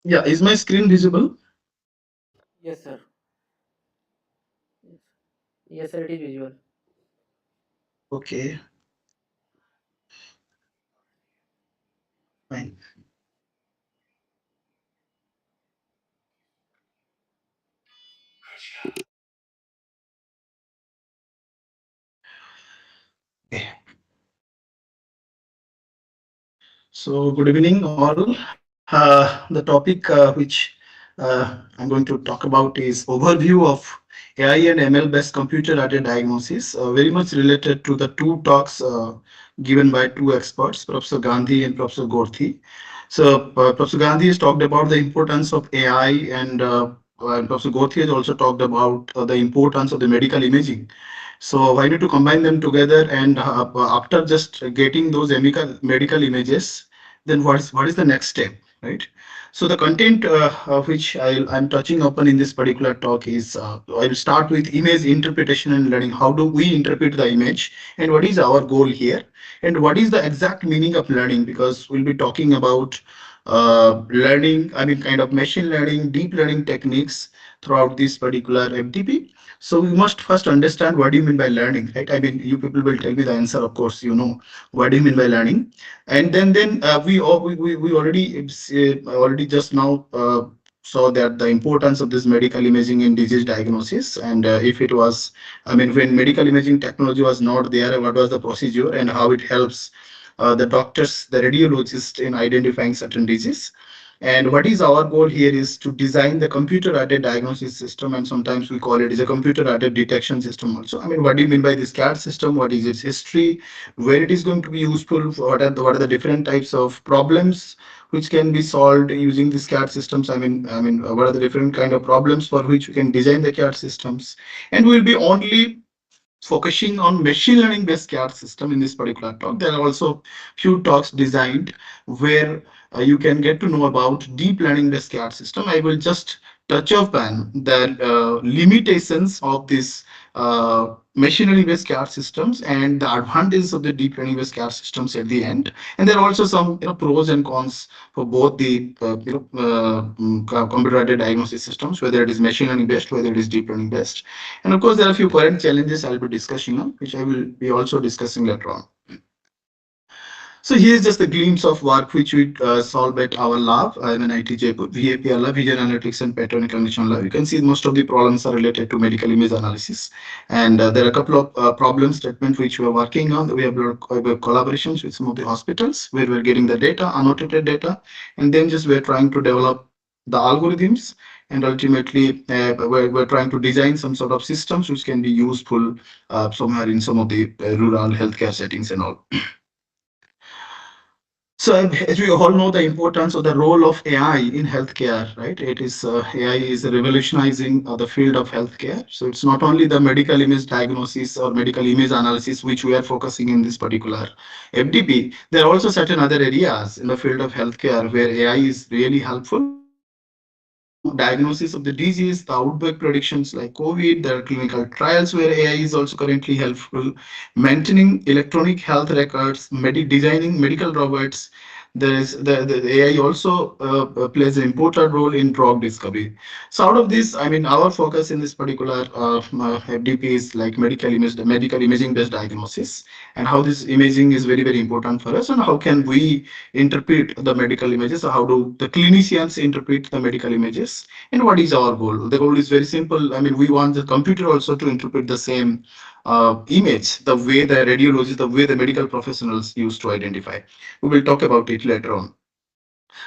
Yeah, is my screen visible? Yes, sir. Yes, yes, sir. It is visual. Okay, fine. Okay. So, good evening, all. The topic which I'm going to talk about is overview of AI and ML based computer-aided diagnosis, very much related to the two talks given by two experts, Professor Gandhi and Professor Gorthi. So, Professor Gandhi has talked about the importance of AI, and Professor Gorthi has also talked about the importance of the medical imaging. So I need to combine them together, and after just getting those medical images, then what is the next step, right? So the content which I'm touching upon in this particular talk is I will start with image interpretation and learning. How do we interpret the image, and what is our goal here, and what is the exact meaning of learning? Because we'll be talking about learning, I mean, kind of machine learning, deep learning techniques throughout this particular FDP. So we must first understand what do you mean by learning, right? I mean, you people will tell me the answer. Of course, you know what do you mean by learning, and then we already just now saw that the importance of this medical imaging in disease diagnosis, and if it was, I mean, when medical imaging technology was not there, what was the procedure and how it helps the doctors, the radiologists in identifying certain disease. And what is our goal here is to design the computer-aided diagnosis system, and sometimes we call it as a computer-aided detection system also. I mean, what do you mean by this CAD system? What is its history? Where it is going to be useful? What are the different types of problems which can be solved using these CAD systems? What are the different kind of problems for which we can design the CAD systems? And we'll be only focusing on machine learning based CAD system in this particular talk. There are also few talks designed where you can get to know about deep learning based CAD system. I will just touch upon the limitations of this machine learning based CAD systems and the advantages of the deep learning based CAD systems at the end. And there are also some pros and cons for both the computer aided diagnosis systems, whether it is machine learning based, whether it is deep learning based. And of course, there are a few current challenges I'll be discussing on, which I will be also discussing later on. So here's just a glimpse of work which we solve at our lab. I'm an IT Jaipur, VAPR lab, Vision Analytics and Pattern Recognition lab. You can see most of the problems are related to medical image analysis. And there are a couple of problem statements which we are working on. We have collaborations with some of the hospitals where we're getting the data, annotated data, and then just we're trying to develop the algorithms, and ultimately we're trying to design some sort of systems which can be useful somewhere in some of the rural healthcare settings and all. So, as we all know, the importance of the role of AI in healthcare, right? It is AI is revolutionizing the field of healthcare. So, it's not only the medical image diagnosis or medical image analysis which we are focusing in this particular FDP. There are also certain other areas in the field of healthcare where AI is really helpful. Diagnosis of the disease, the outbreak predictions like COVID. There are clinical trials where AI is also currently helpful. Maintaining electronic health records, designing medical robots. There is the AI also plays an important role in drug discovery. So out of this, I mean, our focus in this particular FDP is like medical imaging based diagnosis, and how this imaging is very very important for us, and how can we interpret the medical images, or how do the clinicians interpret the medical images, and what is our goal? The goal is very simple. I mean, we want the computer also to interpret the same image, the way the radiologists, the way the medical professionals used to identify. We will talk about it later on.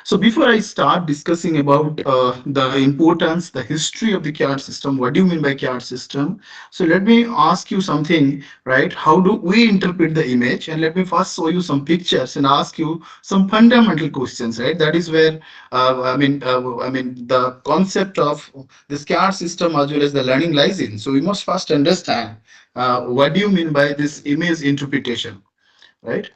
So before I start discussing about the importance, the history of the CAD system, what do you mean by CAD system? So let me ask you something, right? How do we interpret the image? And let me first show you some pictures and ask you some fundamental questions, right? That is where, the concept of this CAD system as well as the learning lies in. So we must first understand what do you mean by this image interpretation, right?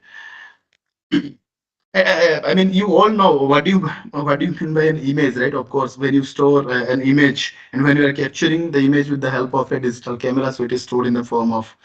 I mean, you all know what do you mean by an image, right? Of course, when you store an image and when you are capturing the image with the help of a digital camera, so it is stored in the form of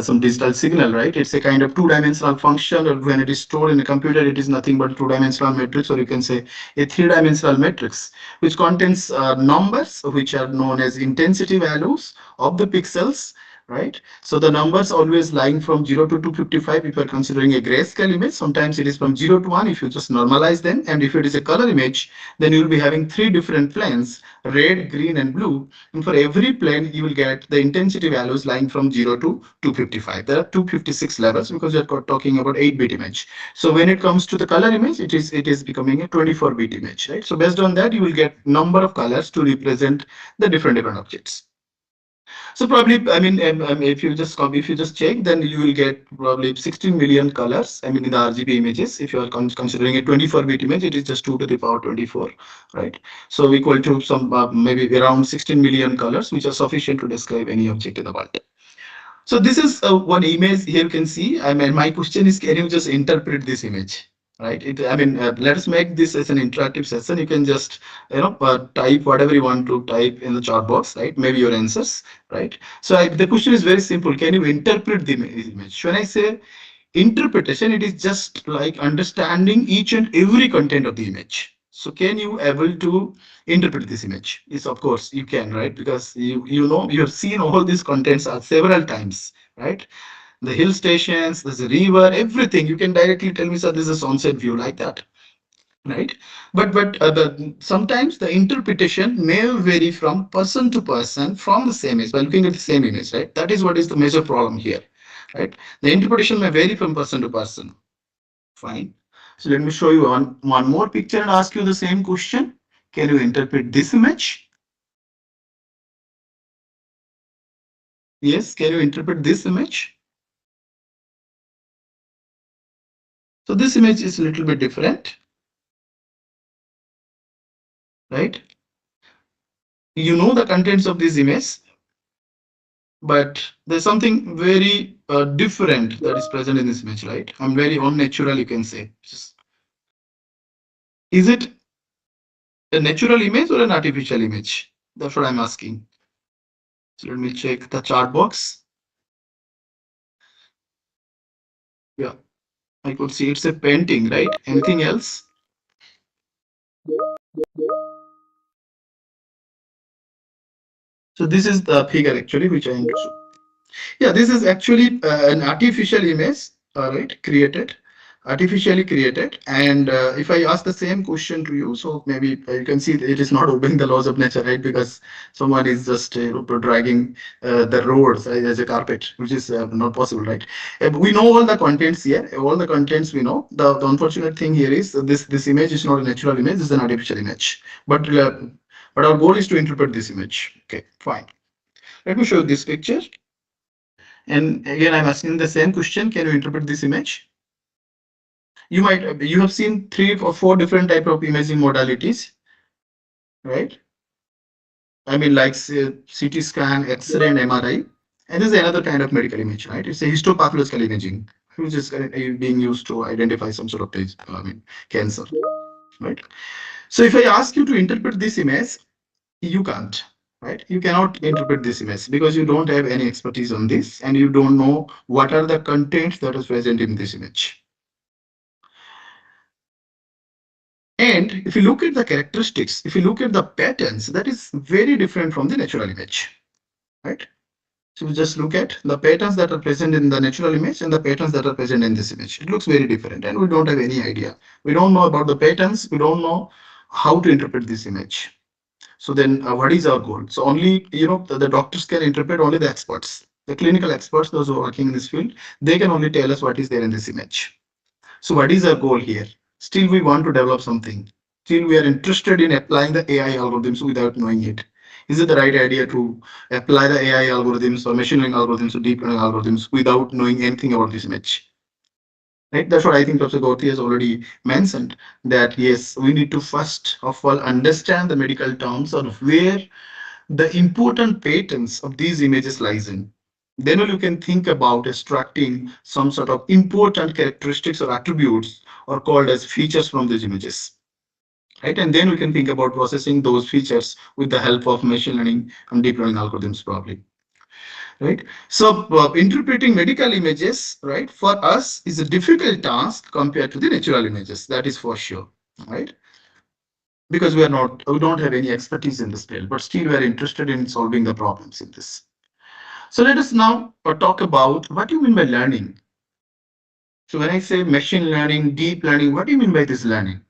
some digital signal, right? It's a kind of two-dimensional function, or when it is stored in a computer, it is nothing but a two-dimensional matrix, or you can say a three-dimensional matrix, which contains numbers which are known as intensity values of the pixels, right? So the numbers always lying from 0 to 255 if you're considering a grayscale image. Sometimes it is from 0 to 1 if you just normalize them. And if it is a color image, then you will be having three different planes, red, green, and blue. And for every plane, you will get the intensity values lying from 0 to 255. There are 256 levels because you're talking about 8-bit image. So when it comes to the color image, it is becoming a 24-bit image, right? So based on that, you will get number of colors to represent the different objects. So probably, I mean, if you just check, then you will get probably 16 million colors. I mean, in the RGB images, if you are considering a 24-bit image, it is just 2 to the power 24, right? So equal to some maybe around 16 million colors, which are sufficient to describe any object in the world. So this is one image here you can see. I mean, my question is, can you just interpret this image? Right. I mean, let us make this as an interactive session. You can just, type whatever you want to type in the chat box, right? Maybe your answers, right? So the question is very simple. Can you interpret the image? When I say interpretation, it is just like understanding each and every content of the image. So can you able to interpret this image? Yes, of course you can, right? Because you have seen all these contents several times, right? The hill stations, there's a river, everything. You can directly tell me, sir, this is a sunset view, like that, right? But sometimes the interpretation may vary from person to person from the same image by looking at the same image, right? That is what is the major problem here, right? The interpretation may vary from person to person. Fine. So let me show you one more picture and ask you the same question. Can you interpret this image? Yes, can you interpret this image? So this image is a little bit different, right? You know the contents of this image, but there's something very different that is present in this image, right? I'm very unnatural, you can say. Is it a natural image or an artificial image? That's what I'm asking. So let me check the chart box. Yeah, I could see it's a painting, right? Anything else? So this is the figure actually which I am to show. Yeah, this is actually an artificial image, right? Artificially created. And if I ask the same question to you, so maybe you can see it is not obeying the laws of nature, right? Because someone is just dragging the roads as a carpet, which is not possible, right? We know all the contents here, all the contents we know. The unfortunate thing here is this image is not a natural image; it's an artificial image. But our goal is to interpret this image. Okay, fine. Let me show you this picture. And again, I'm asking the same question. Can you interpret this image? You have seen three or four different type of imaging modalities, right? I mean, like CT scan, X-ray, and MRI. And there's another kind of medical image, right? It's a histopathological imaging, which is being used to identify some sort of cancer, right? So if I ask you to interpret this image, you can't, right? You cannot interpret this image because you don't have any expertise on this and you don't know what are the contents that is present in this image. And if you look at the characteristics, if you look at the patterns, that is very different from the natural image, right? So we just look at the patterns that are present in the natural image and the patterns that are present in this image. It looks very different and we don't have any idea. We don't know about the patterns. We don't know how to interpret this image. So then what is our goal? So only, the doctors can interpret, only the experts, the clinical experts, those who are working in this field, they can only tell us what is there in this image. So what is our goal here? Still, we want to develop something. Still, we are interested in applying the AI algorithms without knowing it. Is it the right idea to apply the AI algorithms or machine learning algorithms or deep learning algorithms without knowing anything about this image? Right? That's what I think Professor Gauthier has already mentioned. That yes, we need to first of all understand the medical terms of where the important patterns of these images lies in. Then only you can think about extracting some sort of important characteristics or attributes or called as features from these images, right? And then we can think about processing those features with the help of machine learning and deep learning algorithms probably, right? So interpreting medical images, right, for us is a difficult task compared to the natural images, that is for sure, right? Because we don't have any expertise in this field, but still we are interested in solving the problems in this. So let us now talk about what do you mean by learning. So when I say machine learning, deep learning, what do you mean by this learning?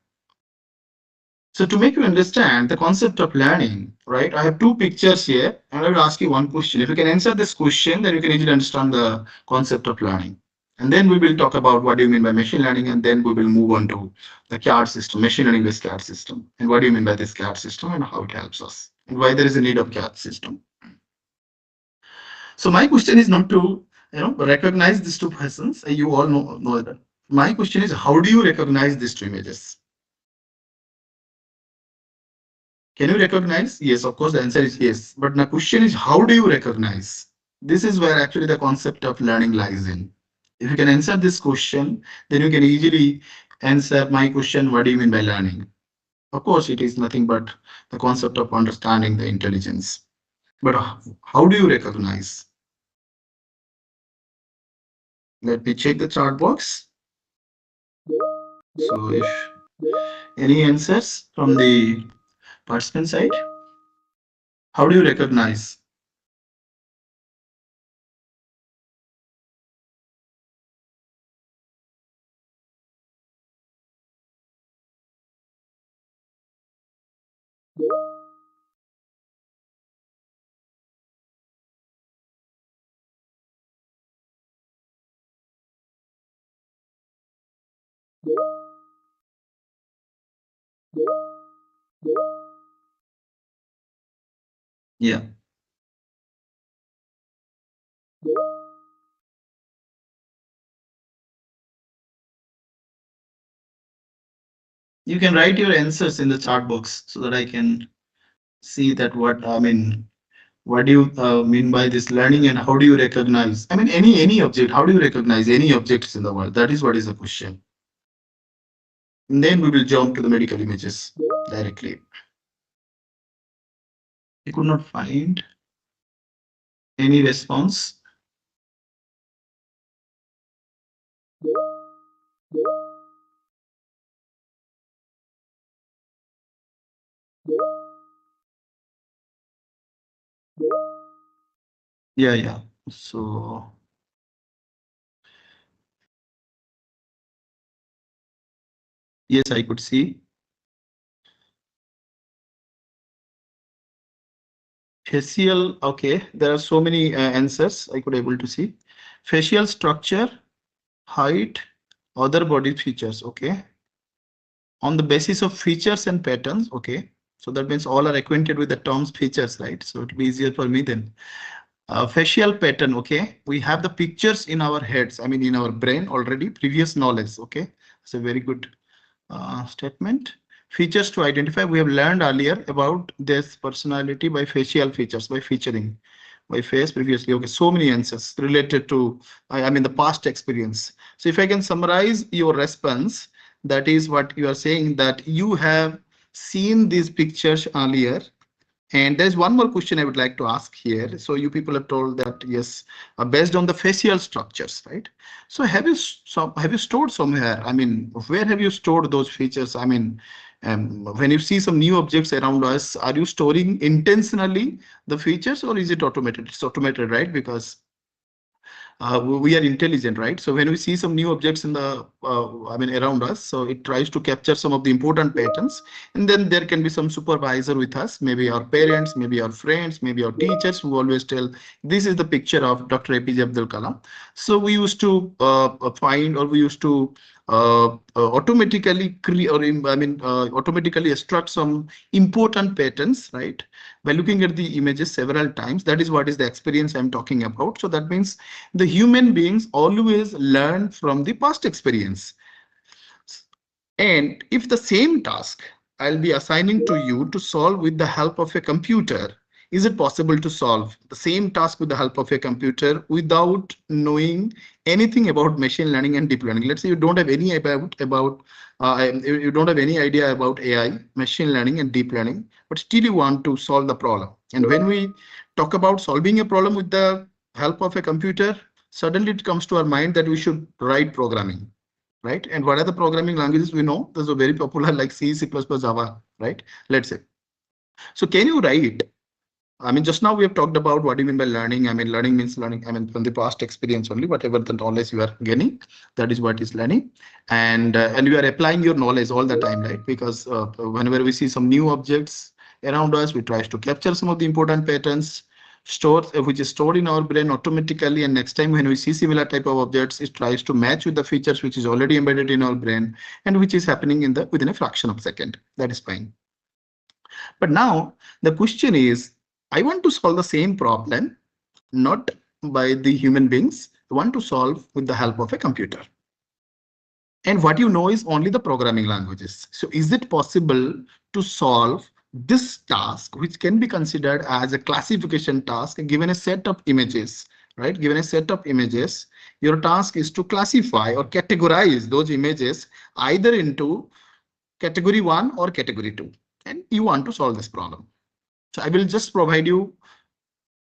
So to make you understand the concept of learning, right, I have two pictures here and I will ask you one question. If you can answer this question, then you can easily understand the concept of learning. And then we will talk about what do you mean by machine learning, and then we will move on to the CAD system, machine learning based CAD system. And what do you mean by this CAD system and how it helps us and why there is a need of CAD system. So my question is not to recognize these two persons. You all know that. My question is how do you recognize these two images? Can you recognize? Yes, of course, the answer is yes. But the question is, how do you recognize? This is where actually the concept of learning lies in. If you can answer this question, then you can easily answer my question, what do you mean by learning? Of course, it is nothing but the concept of understanding the intelligence. But how do you recognize? Let me check the chart box. So if any answers from the participant side, how do you recognize? Yeah. You can write your answers in the chat box so that I can see that what do you mean by this learning and how do you recognize? I mean, any object. How do you recognize any objects in the world? That is what is the question. And then we will jump to the medical images directly. I could not find any response. Yeah, yeah. So yes, I could see facial. Okay, there are so many answers I could able to see. Facial structure, height, other body features. Okay, on the basis of features and patterns. Okay, so that means all are acquainted with the terms features, right? So it'll be easier for me then. Facial pattern. Okay, we have the pictures in our heads. I mean, in our brain already. Previous knowledge. Okay, it's a very good statement. Features to identify. We have learned earlier about this personality by facial features, by featuring by face previously. Okay, so many answers related to I mean the past experience. So if I can summarize your response, that is what you are saying, that you have seen these pictures earlier. And there's one more question I would like to ask here. So you people have told that yes, based on the facial structures, right? So have you stored somewhere? I mean, where have you stored those features? I mean, when you see some new objects around us, are you storing intentionally the features or is it automated? It's automated, right? Because we are intelligent, right? So when we see some new objects in the, I mean, around us, so it tries to capture some of the important patterns. And then there can be some supervisor with us, maybe our parents, maybe our friends, maybe our teachers who always tell, this is the picture of Dr. APJ Abdul Kalam. So we used to find, or we used to automatically create, or automatically extract some important patterns, right? By looking at the images several times. That is what is the experience I'm talking about. So that means the human beings always learn from the past experience. And if the same task I'll be assigning to you to solve with the help of a computer, Is it possible to solve the same task with the help of a computer without knowing anything about machine learning and deep learning? Let's say you don't have any you don't have any idea about AI, machine learning, and deep learning, but still you want to solve the problem. And when we talk about solving a problem with the help of a computer, suddenly it comes to our mind that we should write programming, right? And what are the programming languages we know? Those are very popular like C, C++, Java, right? Let's say. So can you write? I mean, just now we have talked about what do you mean by learning. I mean, learning means learning. I mean, from the past experience only, whatever the knowledge you are gaining, that is what is learning. And you are applying your knowledge all the time, right? Because whenever we see some new objects around us, we try to capture some of the important patterns, which is stored in our brain automatically. And next time when we see similar type of objects, it tries to match with the features which is already embedded in our brain and which is happening in the within a fraction of a second. That is fine. But now the question is, I want to solve the same problem, not by the human beings. I want to solve with the help of a computer. And what you know is only the programming languages. So is it possible to solve this task, which can be considered as a classification task, given a set of images, right? Given a set of images, your task is to classify or categorize those images either into category 1 or category 2. And you want to solve this problem. So I will just provide you,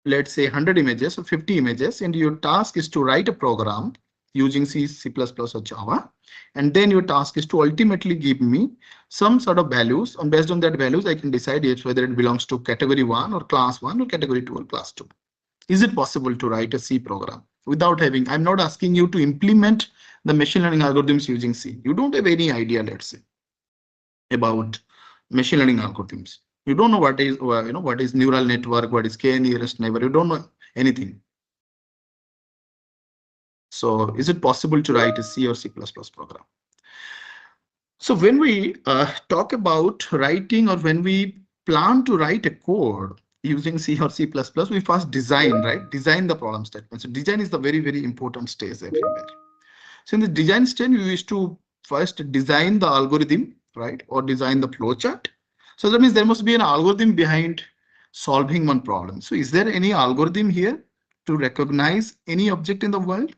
let's say 100 images or 50 images, and your task is to write a program using C, C++ or Java. And then your task is to ultimately give me some sort of values. And based on that values, I can decide whether it belongs to category 1 or class 1 or category 2 or class 2. Is it possible to write a C program without having, I'm not asking you to implement the machine learning algorithms using C. You don't have any idea, let's say, about machine learning algorithms. You don't know what is what is neural network, what is k nearest neighbor. You don't know anything. So is it possible to write a C or C++ program? So when we talk about writing, or when we plan to write a code using C or C++, we first design, right? Design the problem statement. So design is the very, very important stage everywhere. So in the design stage, you used to first design the algorithm, right? Or design the flowchart. So that means there must be an algorithm behind solving one problem. So is there any algorithm here to recognize any object in the world?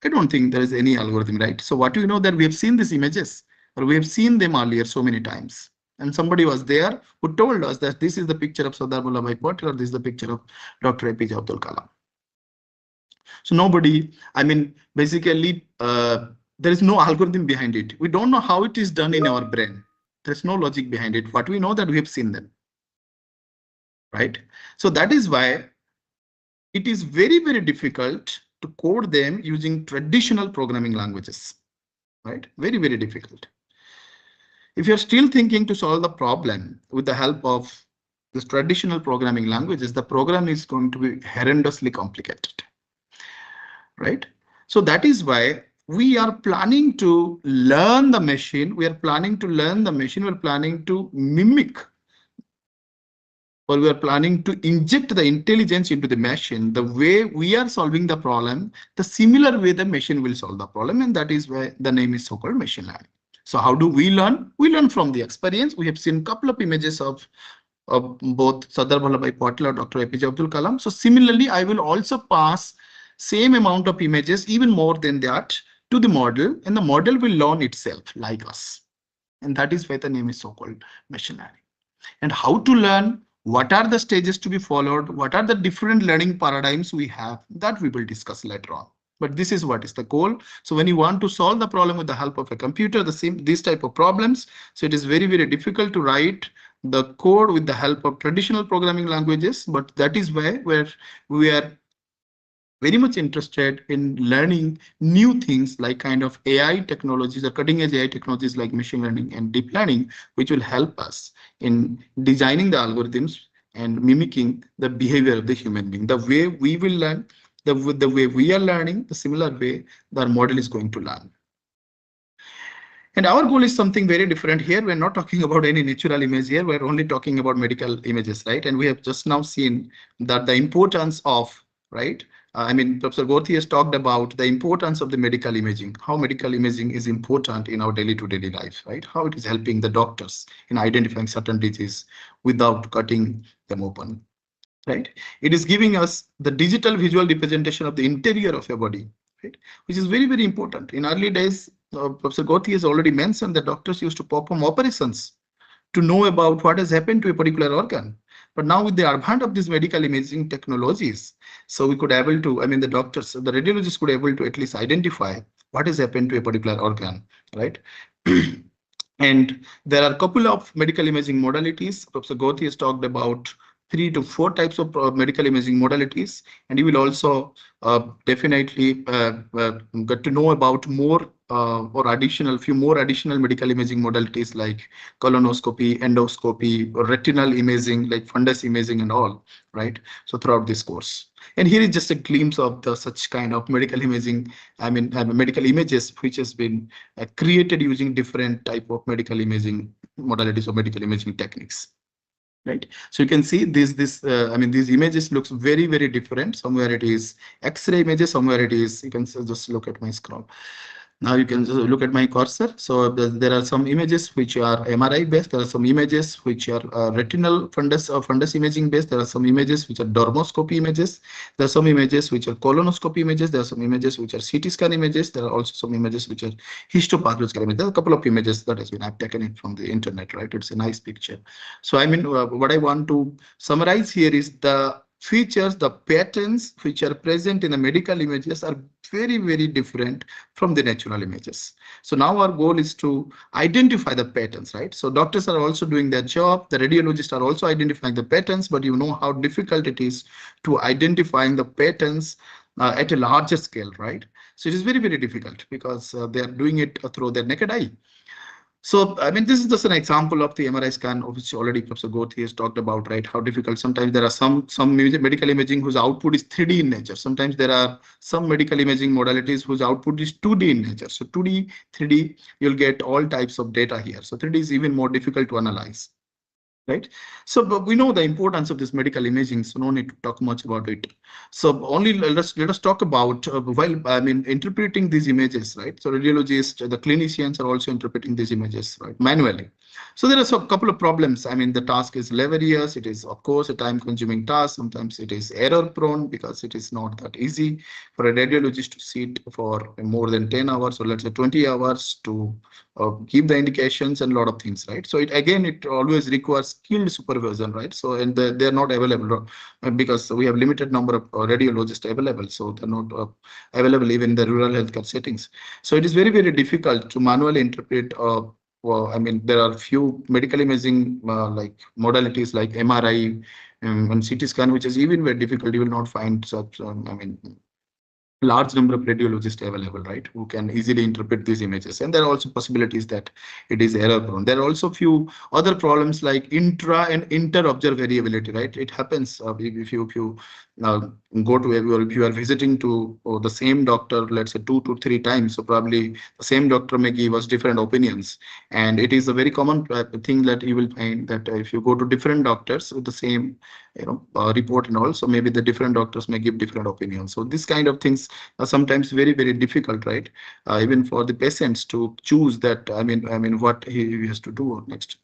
I don't think there is any algorithm, right? So what do you know that we have seen these images, or we have seen them earlier so many times. And somebody was there who told us that this is the picture of Sardar Vallabhbhai Patel, or this is the picture of Dr. APJ Abdul Kalam. So nobody, I mean, basically, there is no algorithm behind it. We don't know how it is done in our brain. There's no logic behind it. What we know that we have seen them, right? So that is why it is very, very difficult to code them using traditional programming languages, right? Very, very difficult. If you're still thinking to solve the problem with the help of this traditional programming languages, the program is going to be horrendously complicated, right? So that is why we are planning to learn the machine. We are planning to learn the machine. We're planning to mimic, or we are planning to inject the intelligence into the machine. The way we are solving the problem, the similar way the machine will solve the problem. And that is why the name is so-called machine learning. So how do we learn? We learn from the experience. We have seen a couple of images of both Sardar Vallabhbhai Patel or Dr. APJ Abdul Kalam. So similarly, I will also pass same amount of images, even more than that, to the model, and the model will learn itself like us. And that is why the name is so-called machine learning. And how to learn, what are the stages to be followed, what are the different learning paradigms we have, that we will discuss later on. But this is what is the goal. So when you want to solve the problem with the help of a computer, these type of problems, so it is very, very difficult to write the code with the help of traditional programming languages. But that is where we are very much interested in learning new things like kind of AI technologies or cutting edge AI technologies like machine learning and deep learning, which will help us in designing the algorithms and mimicking the behavior of the human being. The way we will learn, the way we are learning, the similar way the model is going to learn. And our goal is something very different here. We're not talking about any natural image here. We're only talking about medical images, right? And we have just now seen that the importance of, right? I mean, Professor Gorthi has talked about the importance of the medical imaging, how medical imaging is important in our daily to daily life, right? How it is helping the doctors in identifying certain diseases without cutting them open. right? It is giving us the digital visual representation of the interior of your body, right? Which is very, very important. In early days, Professor Gothi has already mentioned that doctors used to perform operations to know about what has happened to a particular organ. But now with the advent of these medical imaging technologies, so we could able to, I mean, the doctors, the radiologists could able to at least identify what has happened to a particular organ, right? And there are a couple of medical imaging modalities. Professor Gothi has talked about 3 to 4 types of medical imaging modalities, and you will also definitely get to know about more or additional few more additional medical imaging modalities like colonoscopy, endoscopy, or retinal imaging like fundus imaging and all, right? So throughout this course. And here is just a glimpse of the such kind of medical imaging, medical images which has been created using different type of medical imaging modalities or medical imaging techniques, right? So you can see these images looks very, very different. Somewhere it is X-ray images, somewhere it is, you can just look at my scroll. Now you can just look at my cursor. So there are some images which are MRI based. There are some images which are retinal fundus imaging based. There are some images which are dermoscopy images. There are some images which are colonoscopy images. There are some images which are CT scan images. There are also some images which are histopathological images. There are a couple of images that has been, I've taken it from the internet, right? It's a nice picture. So what I want to summarize here is the features, the patterns which are present in the medical images are very, very different from the natural images. So now our goal is to identify the patterns, right? So doctors are also doing their job. The radiologists are also identifying the patterns, but you know how difficult it is to identifying the patterns at a larger scale, right? So it is very, very difficult because they are doing it through their naked eye. So, this is just an example of the MRI scan, which already Professor Gothi has talked about, right? How difficult sometimes there are some medical imaging whose output is 3D in nature. Sometimes there are some medical imaging modalities whose output is 2D in nature. So 2D, 3D, you'll get all types of data here. So 3D is even more difficult to analyze, right? So but we know the importance of this medical imaging, so no need to talk much about it. So only let us talk about while interpreting these images, right? So radiologists, the clinicians are also interpreting these images, right, manually. So there are a couple of problems. The task is laborious. It is of course a time-consuming task. Sometimes it is error-prone because it is not that easy for a radiologist to sit for more than 10 hours or let's say 20 hours to give the indications and a lot of things, right? So it always requires skilled supervision, right? So and they're not available because we have limited number of radiologists available, so they're not available even in the rural healthcare settings. So it is very, very difficult to manually interpret. There are few medical imaging like modalities like MRI and CT scan, which is even very difficult. You will not find such. Large number of radiologists available, right, who can easily interpret these images. And there are also possibilities that it is error prone. There are also few other problems like intra and inter-observer variability, right? It happens if you uh, go to or if you are visiting to the same doctor, let's say 2 to 3 times, so probably the same doctor may give us different opinions. And it is a very common thing that you will find that if you go to different doctors with the same report and also maybe the different doctors may give different opinions. So this kind of things are sometimes very, very difficult, right? Even for the patients to choose that, what he has to do next.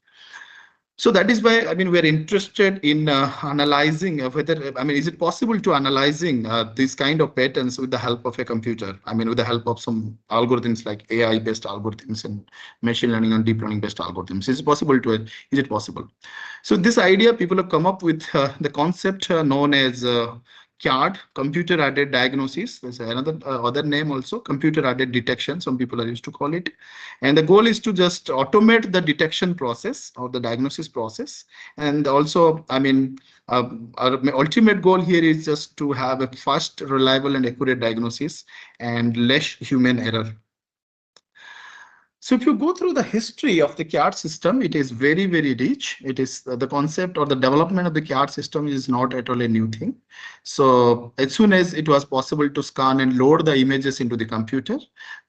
So that is why we're interested in analyzing whether is it possible to analyzing these kind of patterns with the help of a computer. With the help of some algorithms like AI based algorithms and machine learning and deep learning based algorithms. Is it possible to it? Is it possible? So this idea, people have come up with the concept known as CAD, computer aided diagnosis. There's another other name also, computer aided detection. Some people are used to call it. And the goal is to just automate the detection process or the diagnosis process. And also, our ultimate goal here is just to have a fast, reliable, and accurate diagnosis and less human error. So if you go through the history of the CAD system, it is very, very rich. It is the concept or the development of the CAD system is not at all a new thing. So as soon as it was possible to scan and load the images into the computer,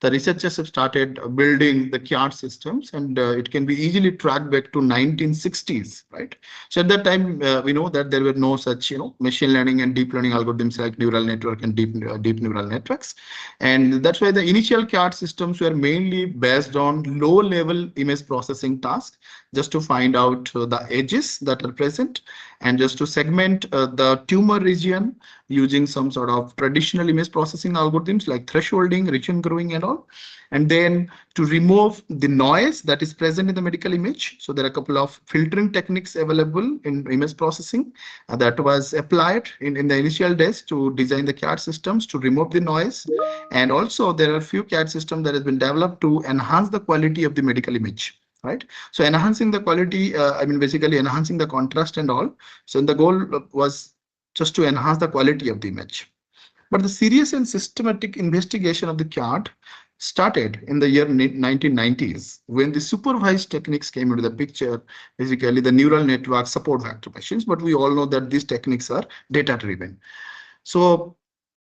the researchers have started building the CAD systems, and it can be easily tracked back to 1960s, right? So at that time, we know that there were no such, machine learning and deep learning algorithms like neural network and deep neural networks. And that's why the initial CAD systems were mainly based on low-level image processing task, just to find out the edges that are present, and just to segment the tumor region using some sort of traditional image processing algorithms like thresholding, region growing, and all. And then to remove the noise that is present in the medical image. So there are a couple of filtering techniques available in image processing that was applied in the initial days to design the CAD systems to remove the noise. And also there are few CAD systems that has been developed to enhance the quality of the medical image. Right. So enhancing the quality, I mean, basically enhancing the contrast and all. So the goal was just to enhance the quality of the image. But the serious and systematic investigation of the CAD started in the year 1990s when the supervised techniques came into the picture, basically the neural network support vector machines. But we all know that these techniques are data driven. So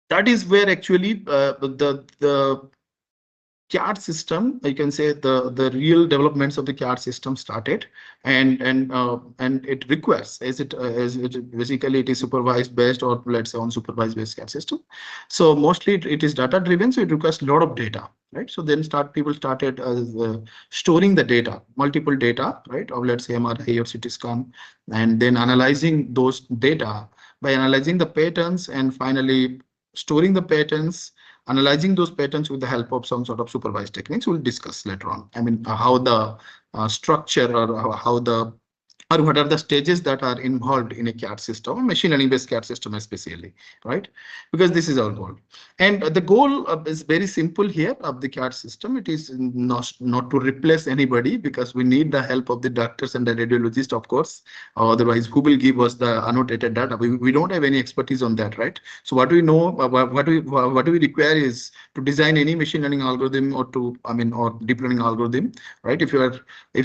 that is where actually the CAD system, you can say the real developments of the CAD system started, and it requires as it basically it is supervised based, or let's say unsupervised based CAD system. So mostly it is data driven, so it requires a lot of data, right? So then people started storing the data, multiple data, right, of let's say MRI or CT scan, and then analyzing those data by analyzing the patterns and finally storing the patterns, analyzing those patterns with the help of some sort of supervised techniques we'll discuss later on. I mean, how the structure, or how the, or what are the stages that are involved in a CAD system, a machine learning based CAD system especially, right? Because this is our goal. And the goal is very simple here of the CAD system. It is not to replace anybody, because we need the help of the doctors and the radiologists, of course. Otherwise, who will give us the annotated data? We don't have any expertise on that, right? So what we know, what we require is to design any machine learning algorithm, or to, I mean, or deep learning algorithm, right? If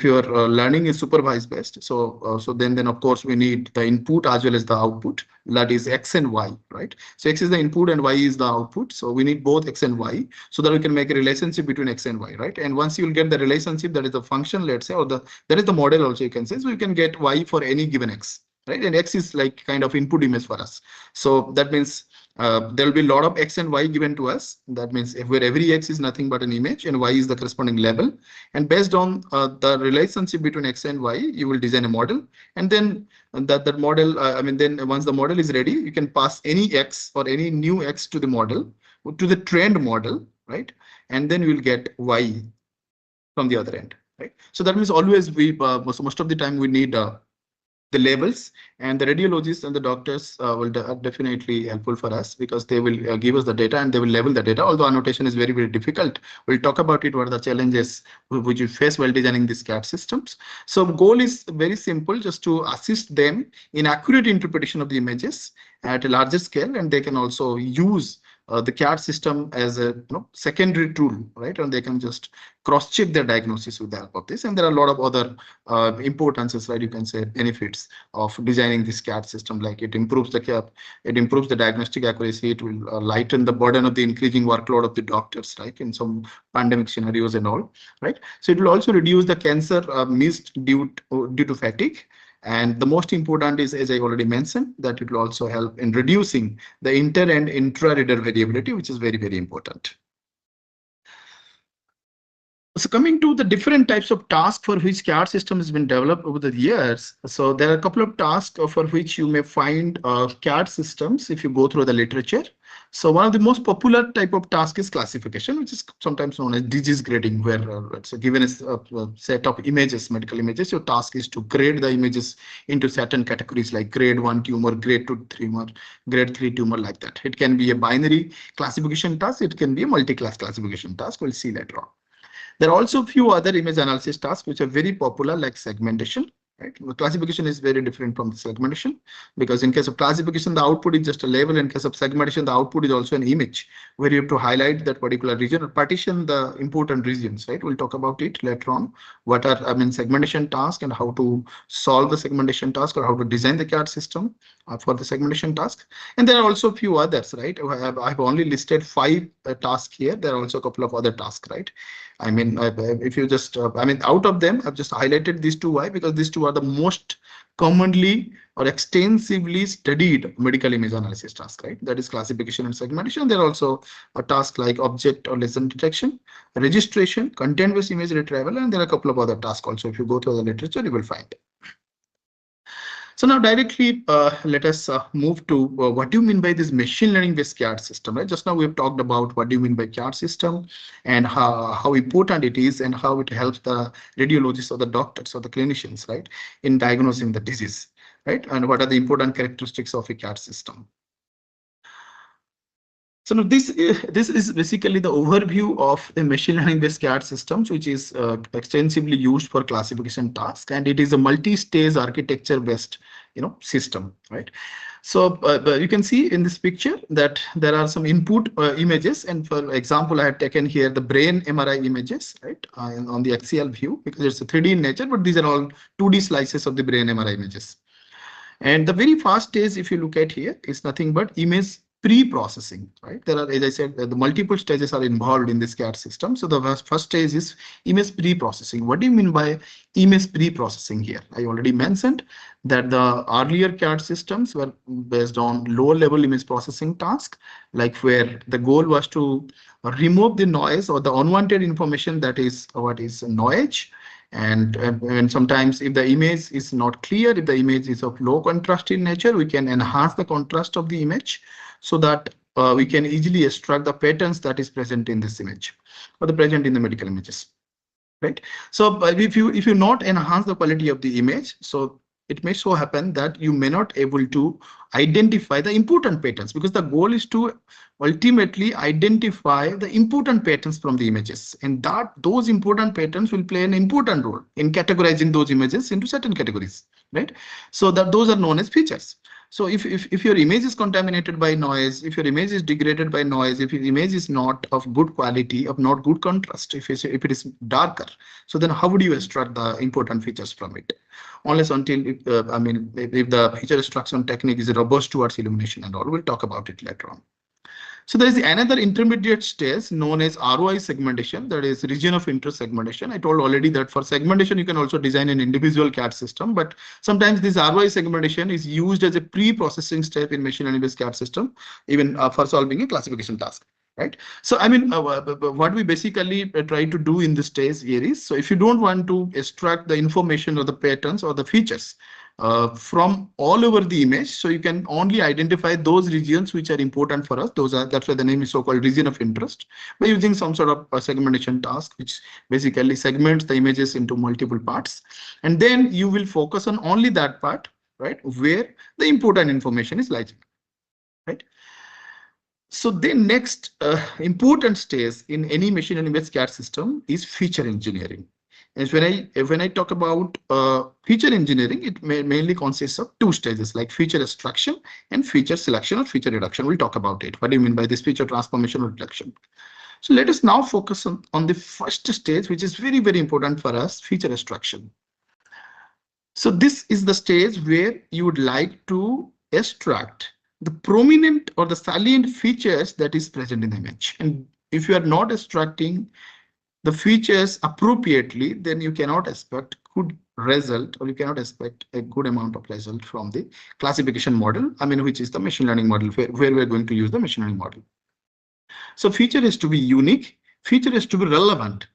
your learning is supervised based, so then of course we need the input as well as the output, that is x and y, right? So x is the input and y is the output, so we need both x and y so that we can make a relationship between x and y, right? And once you will get the relationship, that is the function, let's say, or that is the model also, you can say, so you can get y for any given x, right? And x is like kind of input image for us. So that means there will be a lot of x and y given to us. That means where every x is nothing but an image and y is the corresponding level. And based on the relationship between x and y, you will design a model. And then that model, I mean, then once the model is ready, you can pass any x or any new x to the model, to the trained model, right? And then you will get y from the other end, right? So that means always most of the time we need the labels, and the radiologists and the doctors will definitely helpful for us, because they will give us the data and they will label the data. Although annotation is very, very difficult, we'll talk about it, what are the challenges which you face while designing these CAD systems. So goal is very simple, just to assist them in accurate interpretation of the images at a larger scale, and they can also use the CAD system as a secondary tool, right? And they can just cross-check their diagnosis with the help of this. And there are a lot of other importances, right? You can say benefits of designing this CAD system, like it improves the diagnostic accuracy. It will lighten the burden of the increasing workload of the doctors, right? In some pandemic scenarios and all, right? So it will also reduce the cancer missed due to fatigue. And the most important is, as I already mentioned, that it will also help in reducing the inter and intra-reader variability, which is very, very important. So coming to the different types of tasks for which CAD system has been developed over the years. So there are a couple of tasks for which you may find CAD systems if you go through the literature. So one of the most popular type of task is classification, which is sometimes known as disease grading, where it's given a set of images, medical images. Your task is to grade the images into certain categories like grade 1 tumor, grade 2 tumor, grade 3 tumor, like that. It can be a binary classification task. It can be a multi-class classification task. We'll see later on. There are also a few other image analysis tasks which are very popular, like segmentation. Right? Classification is very different from the segmentation, because in case of classification, the output is just a label. In case of segmentation, the output is also an image where you have to highlight that particular region or partition the important regions. Right? We'll talk about it later on. What are, I mean, segmentation task and how to solve the segmentation task, or how to design the CAD system for the segmentation task. And there are also a few others. Right? I've only listed 5 tasks here. There are also a couple of other tasks. Right? I mean, if you just, I mean, out of them, I've just highlighted these two. Why? Because these two are the most commonly or extensively studied medical image analysis task, right? That is classification and segmentation. There are also a task like object or lesson detection, registration, content-based image retrieval, and there are a couple of other tasks also. If you go through the literature, you will find. So now directly let us move to what do you mean by this machine learning based CAD system, right? Just now we've talked about what do you mean by CAD system and how important it is and how it helps the radiologists or the doctors or the clinicians, right, in diagnosing the disease, right? And what are the important characteristics of a CAD system. So now this is basically the overview of the machine learning based CAD systems, which is extensively used for classification tasks, and it is a multi-stage architecture based system, right? So you can see in this picture that there are some input images, and for example, I have taken here the brain MRI images, right, on the axial view because it's a 3D in nature, but these are all 2D slices of the brain MRI images. And the very first stage, if you look at here, is nothing but image pre-processing, right? There are, as I said, the multiple stages are involved in this CAD system. So the first stage is image pre-processing. What do you mean by image pre-processing here? I already mentioned that the earlier CAD systems were based on lower level image processing task, like where the goal was to remove the noise or the unwanted information that is what is noise. And sometimes if the image is not clear, if the image is of low contrast in nature, we can enhance the contrast of the image so that we can easily extract the patterns that is present in this image or the present in the medical images, right? So if you not enhance the quality of the image, so it may so happen that you may not able to identify the important patterns, because the goal is to ultimately identify the important patterns from the images, and that those important patterns will play an important role in categorizing those images into certain categories, right? So that those are known as features. So if your image is contaminated by noise, if your image is degraded by noise, if your image is not of good quality, of not good contrast, if it is darker, so then how would you extract the important features from it? Unless until I mean, if the feature extraction technique is robust towards illumination and all, we'll talk about it later on. So there is another intermediate stage known as ROI segmentation, that is region of interest segmentation. I told already that for segmentation, you can also design an individual CAD system, but sometimes this ROI segmentation is used as a pre-processing step in machine learning-based CAD system, even for solving a classification task. Right. So I mean, what we basically try to do in this stage here is, so if you don't want to extract the information or the patterns or the features from all over the image, so you can only identify those regions which are important for us. That's why the name is so-called region of interest, by using some sort of a segmentation task, which basically segments the images into multiple parts, and then you will focus on only that part, right, where the important information is lying, right? So the next important stage in any machine learning based CAD system is feature engineering. And when I talk about feature engineering, it mainly consists of two stages, like feature extraction and feature selection or feature reduction. We'll talk about it. What do you mean by this feature transformation or reduction? So let us now focus on the first stage, which is very, very important for us, feature extraction. So this is the stage where you would like to extract the prominent or the salient features that is present in the image. And if you are not extracting the features appropriately, then you cannot expect good result, or you cannot expect a good amount of result from the classification model, I mean, which is the machine learning model, where we're going to use the machine learning model. So feature is to be unique, feature is to be relevant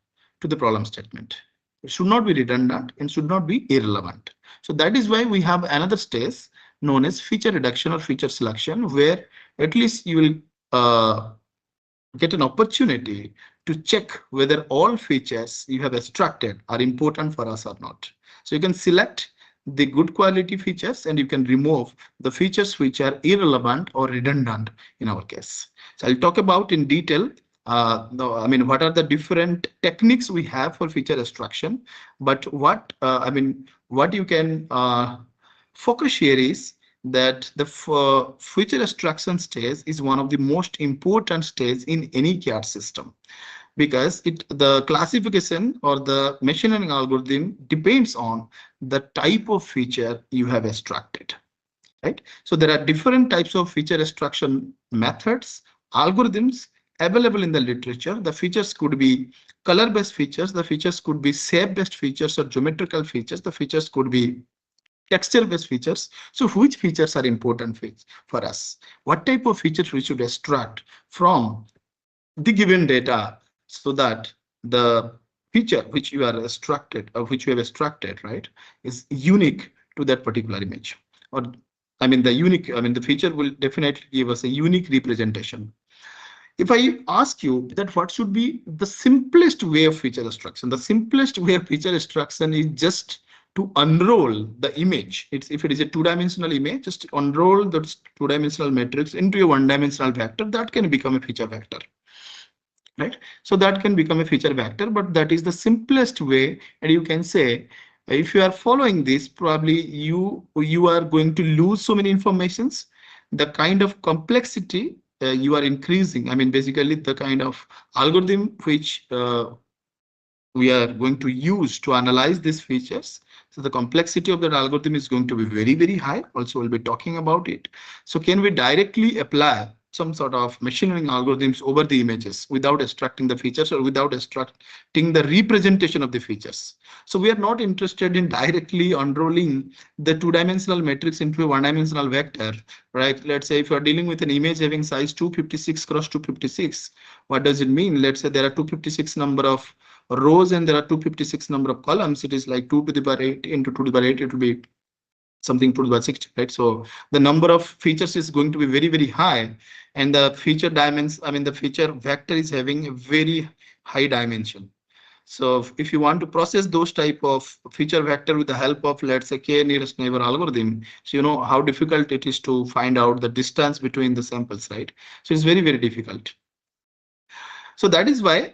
to the problem statement. It should not be redundant and should not be irrelevant. So that is why we have another stage known as feature reduction or feature selection, where at least you will get an opportunity to check whether all features you have extracted are important for us or not. So you can select the good quality features and you can remove the features which are irrelevant or redundant in our case. So I'll talk about in detail what are the different techniques we have for feature extraction, but what you can focus here is that the feature extraction stage is one of the most important stages in any CAD system, because the classification or the machine learning algorithm depends on the type of feature you have extracted, right? So there are different types of feature extraction methods, algorithms, available in the literature. The features could be color-based features, the features could be shape-based features or geometrical features, the features could be texture-based features. So which features are important for us? What type of features we should extract from the given data so that the feature which you are extracted or which you have extracted, right, is unique to that particular image. Or the feature will definitely give us a unique representation. If I ask you that what should be the simplest way of feature extraction, the simplest way of feature extraction is just to unroll the image. If it is a two-dimensional image, just unroll the two-dimensional matrix into a one-dimensional vector. That can become a feature vector, right? So that can become a feature vector, but that is the simplest way. And you can say, if you are following this, probably you are going to lose so many informations. The kind of complexity you are increasing. I mean, basically the kind of algorithm which we are going to use to analyze these features. So the complexity of that algorithm is going to be very, very high. Also, we'll be talking about it. So can we directly apply some sort of machine learning algorithms over the images without extracting the features or without extracting the representation of the features? So we are not interested in directly unrolling the two-dimensional matrix into a one-dimensional vector, right? Let's say if you are dealing with an image having size 256 cross 256, what does it mean? Let's say there are 256 number of rows and there are 256 number of columns. It is like 2 to the power 8 into 2 to the power 8. It will be something 2 to the power 60, right? So the number of features is going to be very, very high, and the feature dimension, the feature vector is having a very high dimension. So if you want to process those type of feature vector with the help of, let's say, k nearest neighbor algorithm, so you know how difficult it is to find out the distance between the samples, right? So it's very, very difficult. So that is why,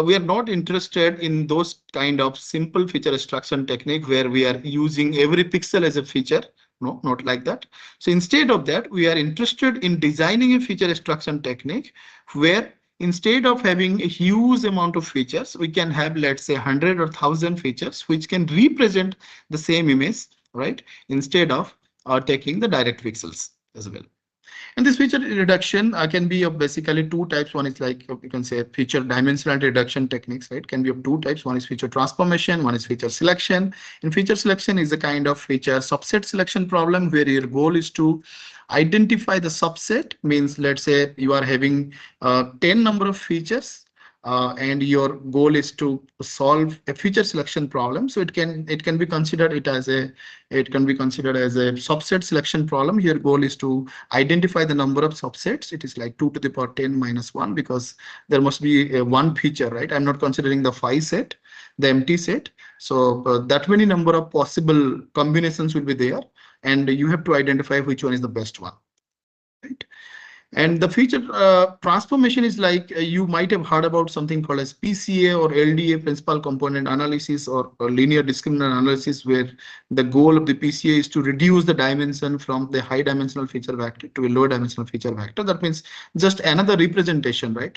we are not interested in those kind of simple feature extraction technique where we are using every pixel as a feature. No, not like that. So instead of that, we are interested in designing a feature extraction technique where instead of having a huge amount of features, we can have, let's say, 100 or 1,000 features which can represent the same image, right? Instead of taking the direct pixels as well. And this feature reduction can be of basically two types. One is like you can say feature dimensional reduction techniques, right? Can be of two types. One is feature transformation, one is feature selection. And feature selection is a kind of feature subset selection problem where your goal is to identify the subset. Means let's say you are having 10 number of features and your goal is to solve a feature selection problem. So it can be considered as a subset selection problem. Your goal is to identify the number of subsets. It is like 2 to the power 10 minus 1 because there must be a one feature, right? I'm not considering the phi set, the empty set. So that many number of possible combinations will be there, and you have to identify which one is the best one, right? And the feature transformation is like you might have heard about something called as PCA or LDA, principal component analysis, or linear discriminant analysis, where the goal of the PCA is to reduce the dimension from the high dimensional feature vector to a low dimensional feature vector. That means just another representation, right?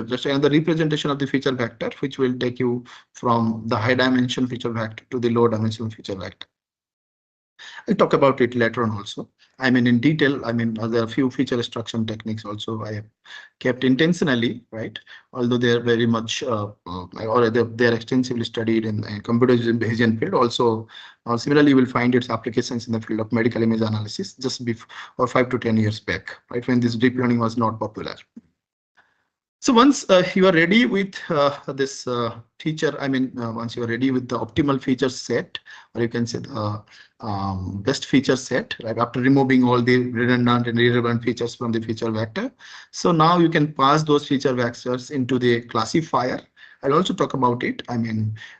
Just another representation of the feature vector, which will take you from the high dimension feature vector to the low dimensional feature vector. I'll talk about it later on also. In detail, there are a few feature extraction techniques also I have kept intentionally, right? Although they are very much, or they are extensively studied in the computer vision field. Also, similarly, you will find its applications in the field of medical image analysis just before 5 to 10 years back, right? When this deep learning was not popular. So once you are ready with this feature, once you are ready with the optimal feature set, or you can say the best feature set, right, after removing all the redundant and irrelevant features from the feature vector. So now you can pass those feature vectors into the classifier. I'll also talk about it.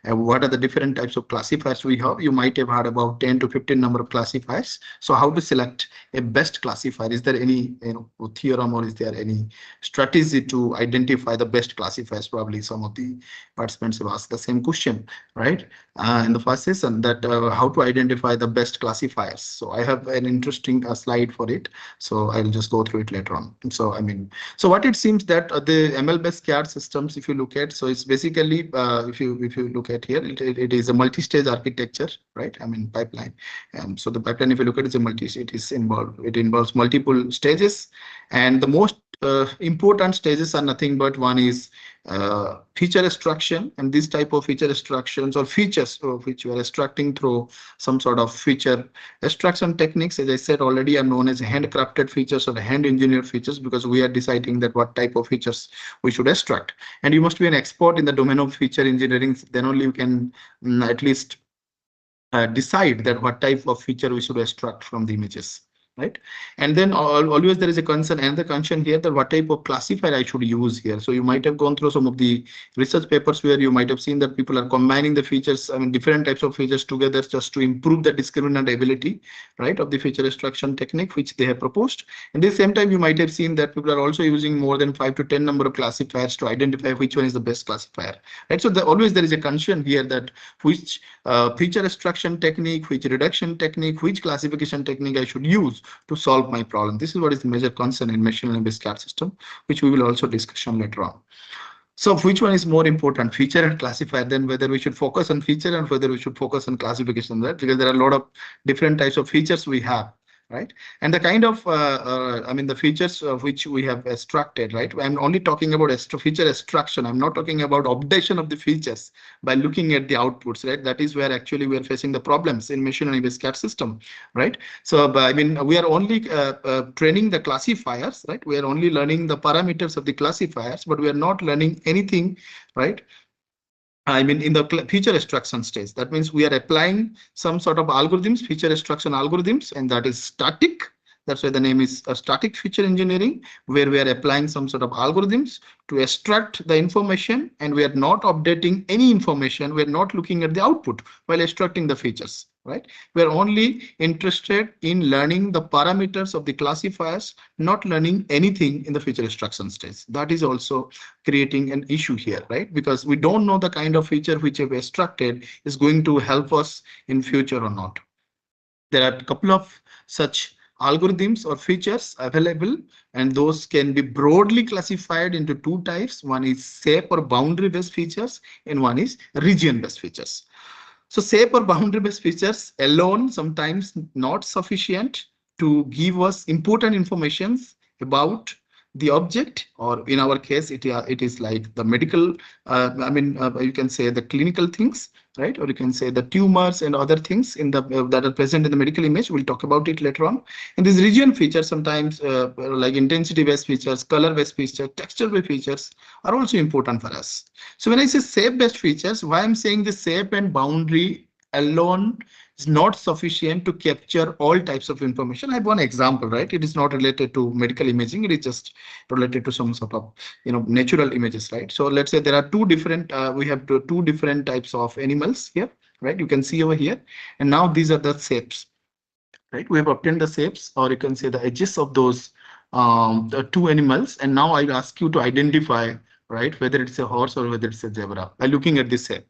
What are the different types of classifiers we have? You might have heard about 10 to 15 number of classifiers. So how to select a best classifier? Is there any theorem, or is there any strategy to identify the best classifiers? Probably some of the participants have asked the same question, right? In the first session, that how to identify the best classifiers. So I have an interesting slide for it. So I'll just go through it later on. So what it seems that the ML-based CAD systems, if you look at, so it's basically if you look at here, it is a multi-stage architecture, right? Pipeline. So the pipeline, if you look at it, it involves multiple stages, and the most important stages are nothing but one is feature extraction, and this type of feature extractions or features which we are extracting through some sort of feature extraction techniques, as I said already, are known as handcrafted features or hand engineered features, because we are deciding that what type of features we should extract. And you must be an expert in the domain of feature engineering, then only you can at least decide that what type of feature we should extract from the images, right? And then always there is a concern, and the concern here, that what type of classifier I should use here. So you might have gone through some of the research papers where you might have seen that people are combining the features, I mean different types of features together, just to improve the discriminant ability, right, of the feature extraction technique which they have proposed. And at the same time, you might have seen that people are also using more than 5 to 10 number of classifiers to identify which one is the best classifier, right? So always there is a concern here that which feature extraction technique, which reduction technique, which classification technique I should use to solve my problem. This is what is the major concern in machine learning-based CAD system, which we will also discuss on later on. So which one is more important, feature and classifier? Then whether we should focus on feature and whether we should focus on classification, right? Because there are a lot of different types of features we have, right? And the kind of, I mean, the features which we have extracted, right? I'm only talking about feature extraction. I'm not talking about updation of the features by looking at the outputs, right? That is where actually we are facing the problems in machine learning-based CAD system, right? So, I mean, we are only training the classifiers, right? We are only learning the parameters of the classifiers, but we are not learning anything, right? I mean, in the feature extraction stage, that means we are applying some sort of algorithms, feature extraction algorithms, and that is static. That's why the name is static feature engineering, where we are applying some sort of algorithms to extract the information, and we are not updating any information. We're not looking at the output while extracting the features, right? We're only interested in learning the parameters of the classifiers, not learning anything in the feature extraction stage. That is also creating an issue here, right? Because we don't know the kind of feature which we extracted is going to help us in future or not. There are a couple of such algorithms or features available, and those can be broadly classified into two types. One is shape or boundary based features, and one is region based features. So shape or boundary based features alone sometimes not sufficient to give us important information about the object, or in our case, it is like the medical, you can say the clinical things, right? Or you can say the tumors and other things in the that are present in the medical image. We'll talk about it later on. And these region features sometimes like intensity based features, color based features, texture based features are also important for us. So when I say shape based features, why I'm saying the shape and boundary alone is not sufficient to capture all types of information. I have one example, right? It is not related to medical imaging. It is just related to some sort of, natural images, right? So let's say there are two different, we have two different types of animals here, right? You can see over here. And now these are the shapes, right? We have obtained the shapes, or you can say the edges of those the two animals. And now I ask you to identify, right, whether it's a horse or whether it's a zebra by looking at this shape.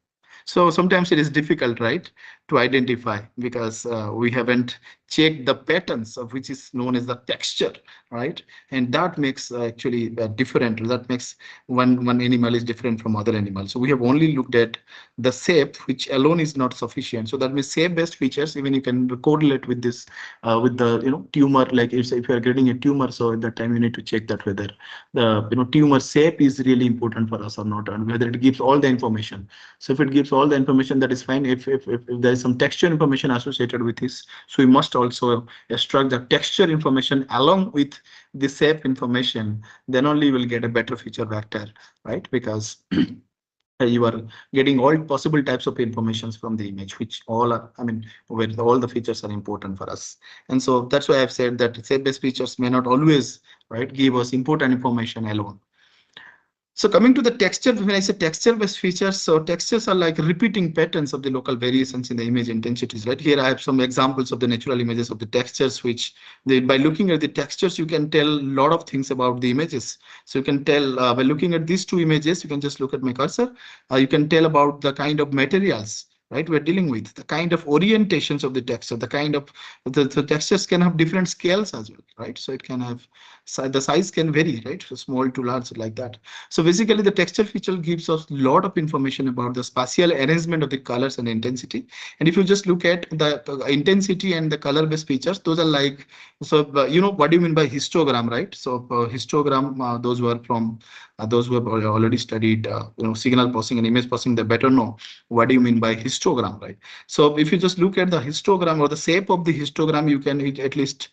So sometimes it is difficult, right, to identify, because we haven't checked the patterns of which is known as the texture, right? And that makes actually different. That makes one animal is different from other animals. So we have only looked at the shape, which alone is not sufficient. So that means shape-based features, even you can correlate with this with the tumor. Like if you are getting a tumor, so at that time you need to check that whether the tumor shape is really important for us or not, and whether it gives all the information. So if it gives all the information, that is fine. If there is some texture information associated with this, so we must also extract the texture information along with the shape information. Then only you will get a better feature vector, right? Because you are getting all possible types of informations from the image, which all are, where all the features are important for us. And so that's why I've said that shape-based features may not always, right, give us important information alone. So coming to the texture, when I say texture-based features, so textures are like repeating patterns of the local variations in the image intensities, right? Here I have some examples of the natural images of the textures, which by looking at the textures, you can tell a lot of things about the images. So you can tell by looking at these two images, you can just look at my cursor. You can tell about the kind of materials, right? We're dealing with the kind of orientations of the texture, the kind of the textures can have different scales as well, right? So it can have the size can vary, right? So small to large, like that. So basically, the texture feature gives us a lot of information about the spatial arrangement of the colors and intensity. And if you just look at the intensity and the color-based features, those are like, so you know what do you mean by histogram, right? So histogram, those who have already studied, signal processing and image processing, they better know what do you mean by histogram, right? So if you just look at the histogram or the shape of the histogram, you can at least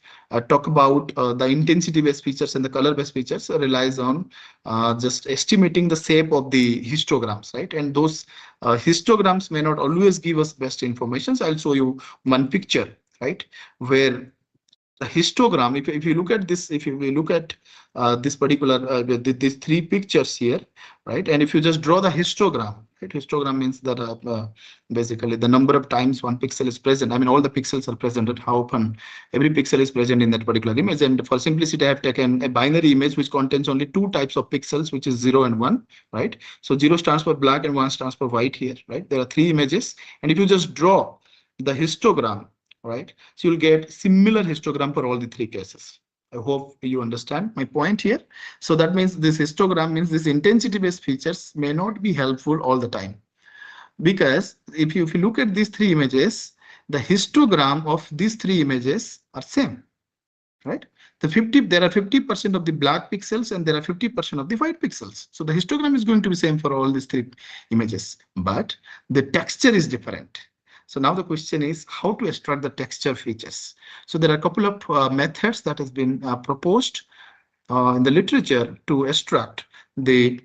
talk about the intensity based features and the color based features relies on just estimating the shape of the histograms, right? And those histograms may not always give us best information. So I'll show you one picture, right, where the histogram, if you look at this, if you look at this particular these three pictures here, right, and if you just draw the histogram, right, histogram means that basically the number of times one pixel is present. I mean, all the pixels are present, and how often every pixel is present in that particular image. And for simplicity, I have taken a binary image which contains only two types of pixels, which is 0 and 1, right? So 0 stands for black and 1 stands for white here, right? There are three images, and if you just draw the histogram, right, so you'll get similar histogram for all the three cases. I hope you understand my point here. So that means this histogram means this intensity based features may not be helpful all the time, because if you look at these three images, the histogram of these three images are same, right? There are 50% of the black pixels and there are 50% of the white pixels. So the histogram is going to be same for all these three images, but the texture is different. So now the question is how to extract the texture features. So there are a couple of methods that has been proposed in the literature to extract the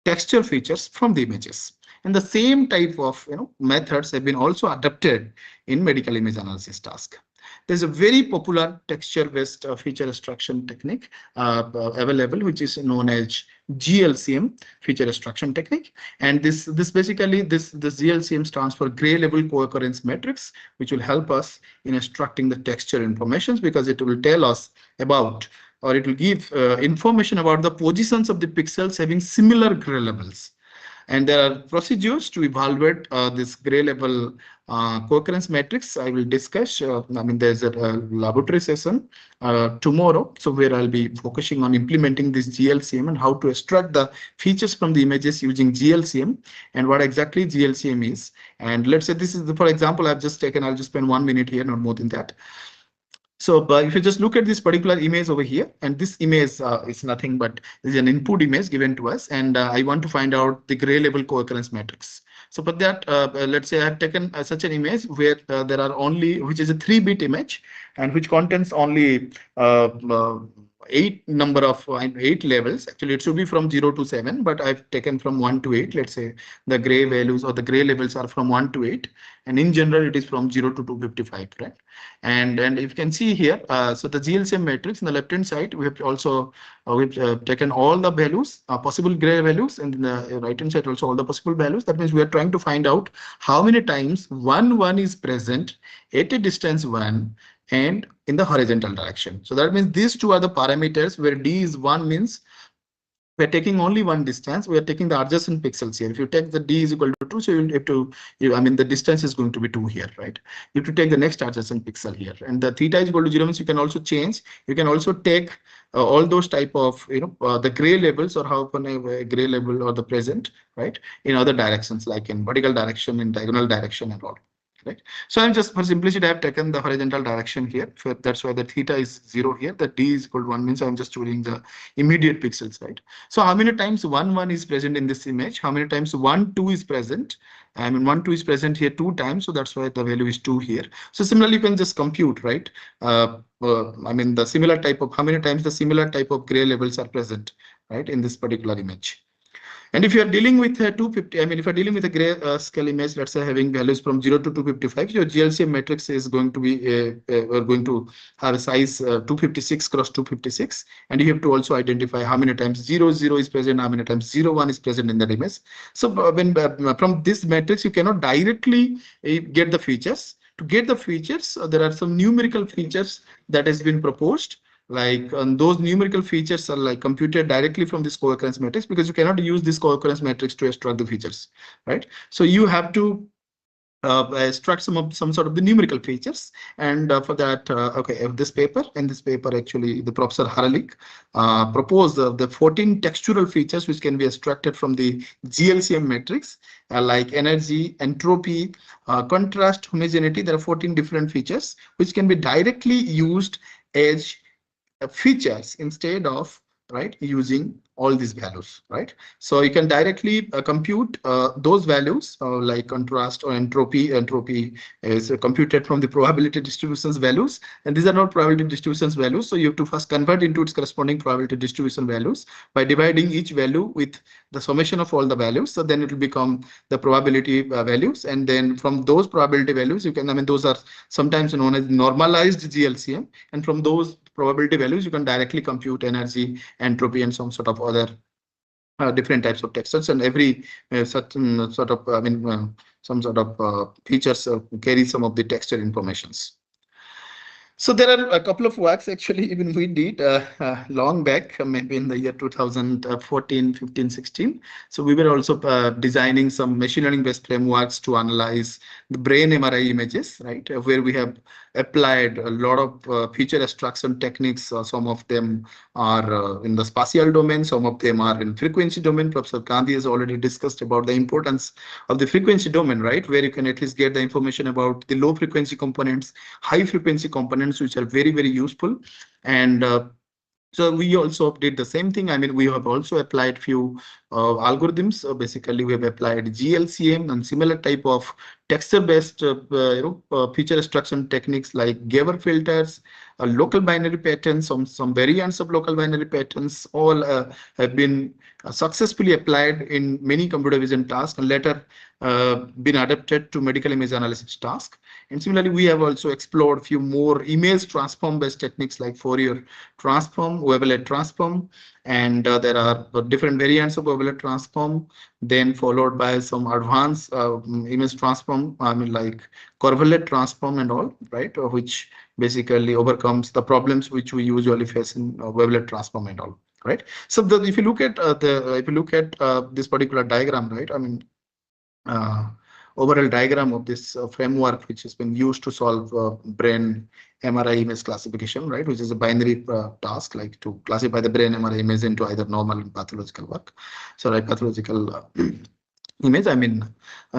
texture features from the images. And the same type of methods have been also adapted in medical image analysis task. There's a very popular texture-based feature extraction technique available, which is known as GLCM, feature extraction technique. And this basically this GLCM stands for gray level co-occurrence matrix, which will help us in extracting the texture information, because it will tell us about, or it will give information about the positions of the pixels having similar gray levels. And there are procedures to evaluate this gray level co-occurrence matrix. I will discuss. I mean, there's a laboratory session tomorrow, so where I'll be focusing on implementing this GLCM and how to extract the features from the images using GLCM and what exactly GLCM is. And let's say this is the, for example, I've just taken. I'll just spend 1 minute here, not more than that. So if you just look at this particular image over here, and this image is nothing but is an input image given to us, and I want to find out the gray level co-occurrence matrix. So for that, let's say I have taken such an image where there are only, which is a 3-bit image and which contains only 8 levels. Actually, it should be from 0 to 7, but I've taken from 1 to 8. Let's say the gray values or the gray levels are from 1 to 8, and in general, it is from 0 to 255, right? And if you can see here, so the GLCM matrix in the left hand side, we have also we've taken all the values, possible gray values, and in the right hand side also all the possible values. That means we are trying to find out how many times 1 is present at a distance 1 and in the horizontal direction. So that means these two are the parameters where D is 1 means we're taking only one distance. We are taking the adjacent pixels here. If you take the D is equal to 2, so you'll have to, I mean, the distance is going to be 2 here, right? You have to take the next adjacent pixel here. And the theta is equal to 0 means you can also change. You can also take all those type of, the gray levels, or how can a gray level or the present, right? In other directions, like in vertical direction, in diagonal direction and all. Right. So I'm just, for simplicity, I have taken the horizontal direction here. So that's why the theta is 0 here. The D is equal to 1 means I'm just choosing the immediate pixels, right? So how many times 1 is present in this image? How many times 2 is present? I mean, 2 is present here 2 times. So that's why the value is 2 here. So similarly, you can just compute, right? I mean, the similar type of, how many times the similar type of gray levels are present, right, in this particular image. And if you are dealing with a 250, I mean, if you're dealing with a gray scale image, let's say having values from 0 to 255, your GLCM matrix is going to be, we're going to have a size 256 cross 256. And you have to also identify how many times 0, 0 is present, how many times 0, 1 is present in that image. So when from this matrix, you cannot directly get the features. To get the features, there are some numerical features that has been proposed. Like those numerical features are like computed directly from this co-occurrence matrix, because you cannot use this co-occurrence matrix to extract the features, right? So you have to extract some sort of the numerical features. And for that, okay, if this paper, in this paper, actually, the Professor Haralik proposed the 14 textural features which can be extracted from the GLCM matrix, like energy, entropy, contrast, homogeneity. There are 14 different features which can be directly used as features instead of using all these values, right? So you can directly compute those values like contrast or entropy. Entropy is computed from the probability distributions values, and these are not probability distributions values, so you have to first convert into its corresponding probability distribution values by dividing each value with the summation of all the values. So then it will become the probability values, and then from those probability values you can, I mean, those are sometimes known as normalized GLCM, and from those probability values you can directly compute energy, entropy, and some sort of other different types of textures. And every such sort of, I mean, some sort of features carry some of the texture informations. So there are a couple of works actually even we did long back, maybe in the year 2014, 15, 16. So we were also designing some machine learning based frameworks to analyze the brain MRI images, right? Where we have applied a lot of feature extraction techniques. Some of them are in the spatial domain, some of them are in frequency domain. Professor Gandhi has already discussed about the importance of the frequency domain, right? Where you can at least get the information about the low frequency components, high frequency components, which are very, very useful. And so we also did the same thing. I mean, we have also applied few algorithms. Basically, we have applied GLCM and similar type of texture-based feature extraction techniques like Gabor filters, local binary patterns, some variants of local binary patterns. All have been successfully applied in many computer vision tasks and later been adapted to medical image analysis tasks. And similarly, we have also explored few more image transform-based techniques like Fourier transform, wavelet transform, and there are different variants of wavelet transform, then followed by some advanced image transform, I mean, like curvalet transform and all, right, which basically overcomes the problems which we usually face in wavelet transform and all, right? So if you look at this particular diagram, right, I mean, uh, overall diagram of this framework which has been used to solve brain MRI image classification, right, which is a binary task, like to classify the brain MRI image into either normal and pathological work. So, right, pathological image, I mean,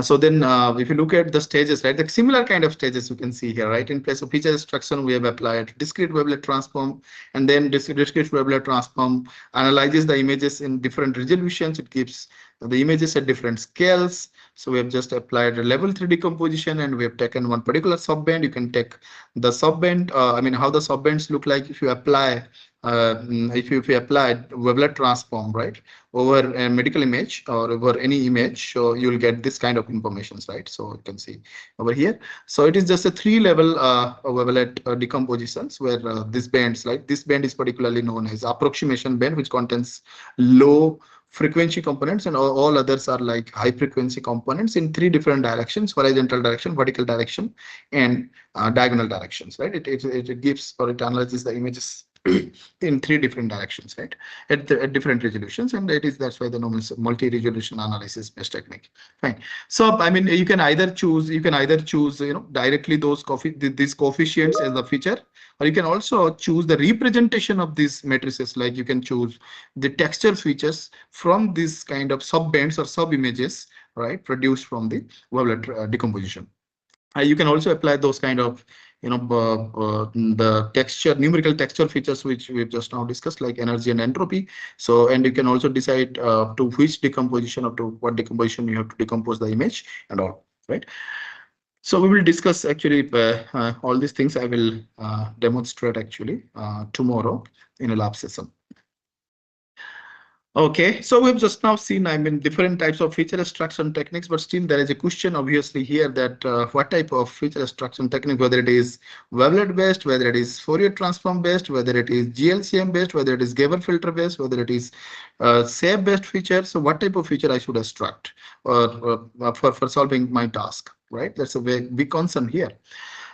so then if you look at the stages, right, the similar kind of stages you can see here, right? In place of feature extraction, we have applied discrete wavelet transform, and then discrete wavelet transform analyzes the images in different resolutions. It gives the images at different scales. So we have just applied a level 3 decomposition, and we have taken one particular subband. You can take the subband, I mean, how the subbands look like if you apply if you apply wavelet transform, right, over a medical image or over any image, so you'll get this kind of information, right? So you can see over here. So it is just a 3-level wavelet decompositions where this bands, like this band is particularly known as approximation band, which contains low frequency components, and all others are like high frequency components in 3 different directions: horizontal direction, vertical direction, and diagonal directions, right? It gives, or it analyzes the images in 3 different directions, right, at different resolutions, and that's why the known as multi-resolution analysis based technique. Fine. So I mean, you can either choose directly these coefficients as the feature, or you can also choose the representation of these matrices. Like you can choose the texture features from this kind of sub bands or sub images, right, produced from the wavelet decomposition. You can also apply those kind of the texture, numerical texture features which we've just now discussed, like energy and entropy. So, and you can also decide to which decomposition or to what decomposition you have to decompose the image and all, right? So we will discuss actually all these things. I will demonstrate actually tomorrow in a lab session. Okay, so we've just now seen, I mean, different types of feature extraction techniques, but still there is a question obviously here that what type of feature extraction technique, whether it is wavelet based, whether it is Fourier transform based, whether it is GLCM based, whether it is Gabor filter based, whether it is SAB based feature. So what type of feature I should extract for solving my task, right? That's a big concern here.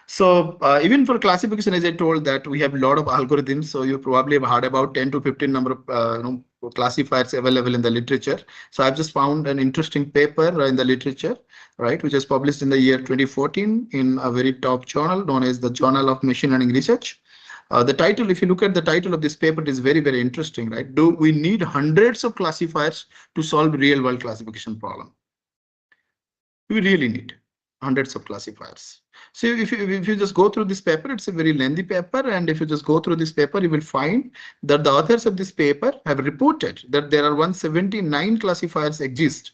So even for classification, as I told that we have a lot of algorithms. So you probably have heard about 10 to 15 number of classifiers available in the literature. So I've just found an interesting paper in the literature, right, which was published in the year 2014 in a very top journal known as the Journal of Machine Learning Research. The title, if you look at the title of this paper, it is very, very interesting, right? Do we need hundreds of classifiers to solve real world classification problem? We really need hundreds of classifiers. So if you just go through this paper, it's a very lengthy paper. And if you just go through this paper, you will find that the authors of this paper have reported that there are 179 classifiers exist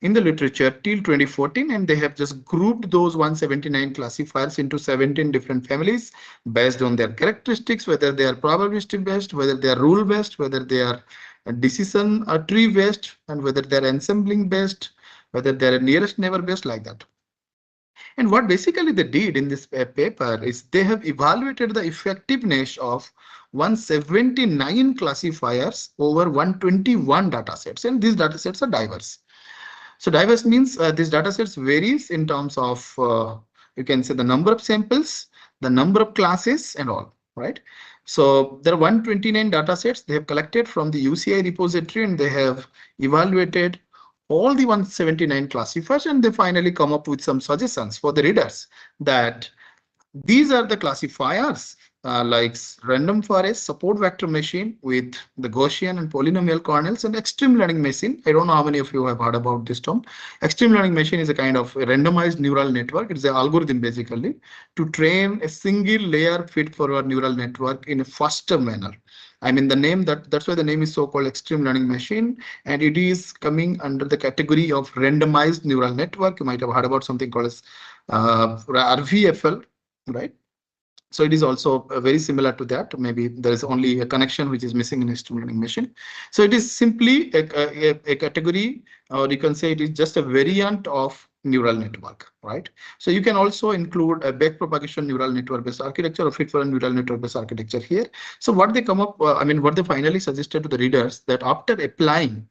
in the literature till 2014, and they have just grouped those 179 classifiers into 17 different families based on their characteristics, whether they are probabilistic based, whether they are rule based, whether they are decision tree based, and whether they are ensembling based, whether they are nearest neighbor based, like that. And what basically they did in this paper is they have evaluated the effectiveness of 179 classifiers over 121 datasets, and these datasets are diverse. So diverse means these datasets varies in terms of you can say the number of samples, the number of classes, and all, right? So there are 129 datasets they have collected from the UCI repository, and they have evaluated all the 179 classifiers, and they finally come up with some suggestions for the readers that these are the classifiers like random forest, support vector machine with the Gaussian and polynomial kernels, and extreme learning machine. I don't know how many of you have heard about this term. Extreme learning machine is a kind of a randomized neural network. It's an algorithm basically to train a single layer feed forward neural network in a faster manner. I mean, the name that's why the name is so called extreme learning machine, and it is coming under the category of randomized neural network. You might have heard about something called as RVFL, right? So it is also very similar to that. Maybe there is only a connection which is missing in extreme learning machine. So it is simply a category, or you can say it is just a variant of neural network, right? So you can also include a backpropagation neural network based architecture or fit-for neural network based architecture here. So what they come up, I mean, what they finally suggested to the readers that after applying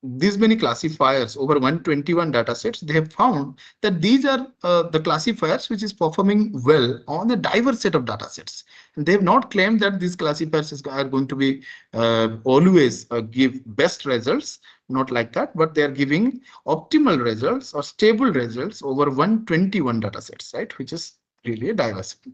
these many classifiers over 121 datasets, they have found that these are the classifiers which is performing well on a diverse set of datasets. And they have not claimed that these classifiers are going to be always give best results, not like that, but they are giving optimal results or stable results over 121 datasets, right, which is really a diversity.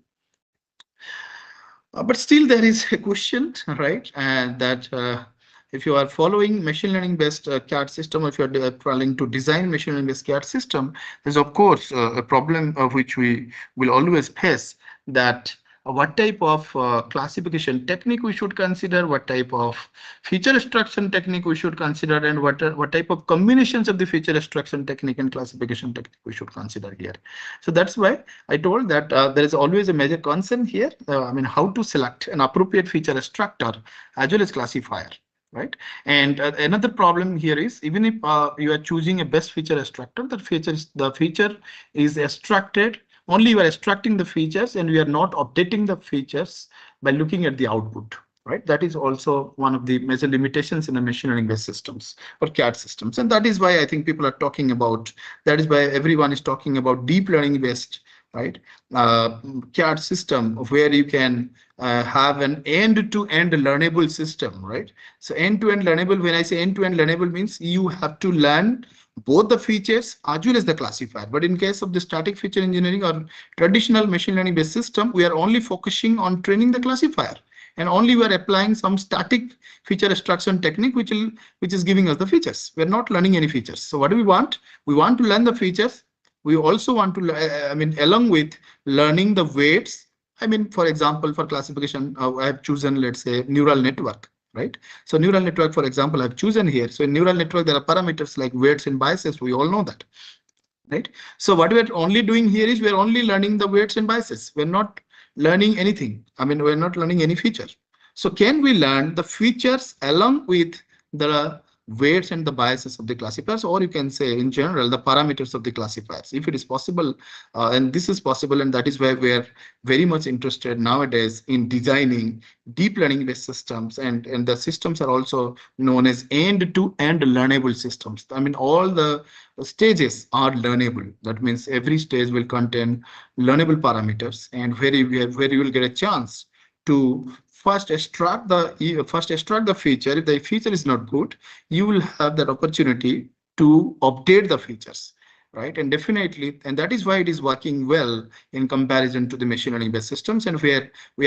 But still there is a question, right, that if you are following machine learning based CAD system, if you are trying to design machine learning based CAD system, there's of course a problem of which we will always face, that what type of classification technique we should consider, what type of feature extraction technique we should consider, and what type of combinations of the feature extraction technique and classification technique we should consider here. So that's why I told that there is always a major concern here. I mean, how to select an appropriate feature extractor as well as classifier, right? And another problem here is, even if you are choosing a best feature extractor, the feature is extracted, only you are extracting the features and we are not updating the features by looking at the output, right? That is also one of the major limitations in the machine learning based systems or CAD systems. And that is why I think people are talking about, that is why everyone is talking about deep learning based, right, CAD system, where you can have an end-to-end learnable system, right? So end-to-end learnable, when I say end-to-end learnable, means you have to learn both the features as well as the classifier. But in case of the static feature engineering or traditional machine learning based system, we are only focusing on training the classifier, and only we are applying some static feature extraction technique which is giving us the features. We are not learning any features. So what do we want? We want to learn the features. We also want to, I mean, along with learning the weights. I mean, for example, for classification, I have chosen, let's say, neural network, right? So neural network, for example, I've chosen here. So in neural network, there are parameters like weights and biases. We all know that, right? So what we're only doing here is we're only learning the weights and biases. We're not learning anything. I mean, we're not learning any feature. So can we learn the features along with the weights and the biases of the classifiers, or you can say in general the parameters of the classifiers, if it is possible, and this is possible, and that is why we are very much interested nowadays in designing deep learning based systems, and the systems are also known as end-to-end learnable systems. I mean, all the stages are learnable. That means every stage will contain learnable parameters, and where you will get a chance to first extract the feature. If the feature is not good, you will have that opportunity to update the features, right? And definitely, and that is why it is working well in comparison to the machine learning based systems, and where we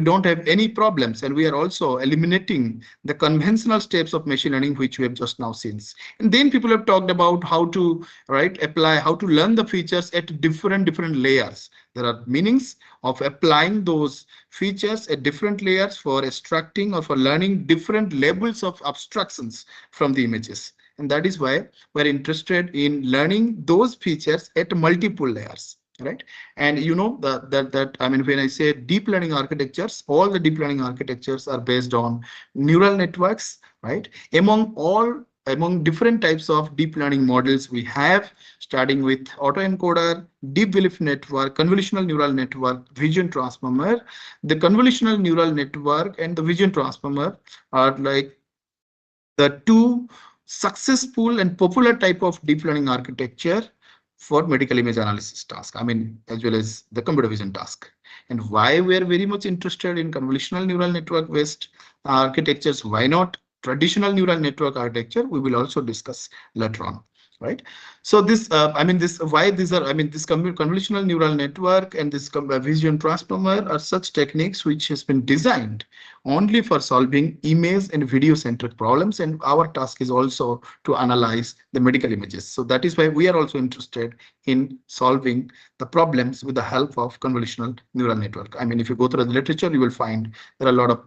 don't have any problems, and we are also eliminating the conventional steps of machine learning which we have just now seen. And then people have talked about how to apply, how to learn the features at different layers. There are meanings of applying those features at different layers for extracting or for learning different levels of abstractions from the images. And that is why we're interested in learning those features at multiple layers, right? And you know that I mean, when I say deep learning architectures, all the deep learning architectures are based on neural networks, right? Among different types of deep learning models we have, starting with autoencoder, deep belief network, convolutional neural network, vision transformer. The convolutional neural network and the vision transformer are like the two successful and popular type of deep learning architecture for medical image analysis task. I mean, as well as the computer vision task. And why we are very much interested in convolutional neural network based architectures, why not traditional neural network architecture, we will also discuss later on, right? So this, I mean, this why these are, I mean, this convolutional neural network and this vision transformer are such techniques which has been designed only for solving image and video centric problems. And our task is also to analyze the medical images. So that is why we are also interested in solving the problems with the help of convolutional neural network. I mean, if you go through the literature, you will find there are a lot of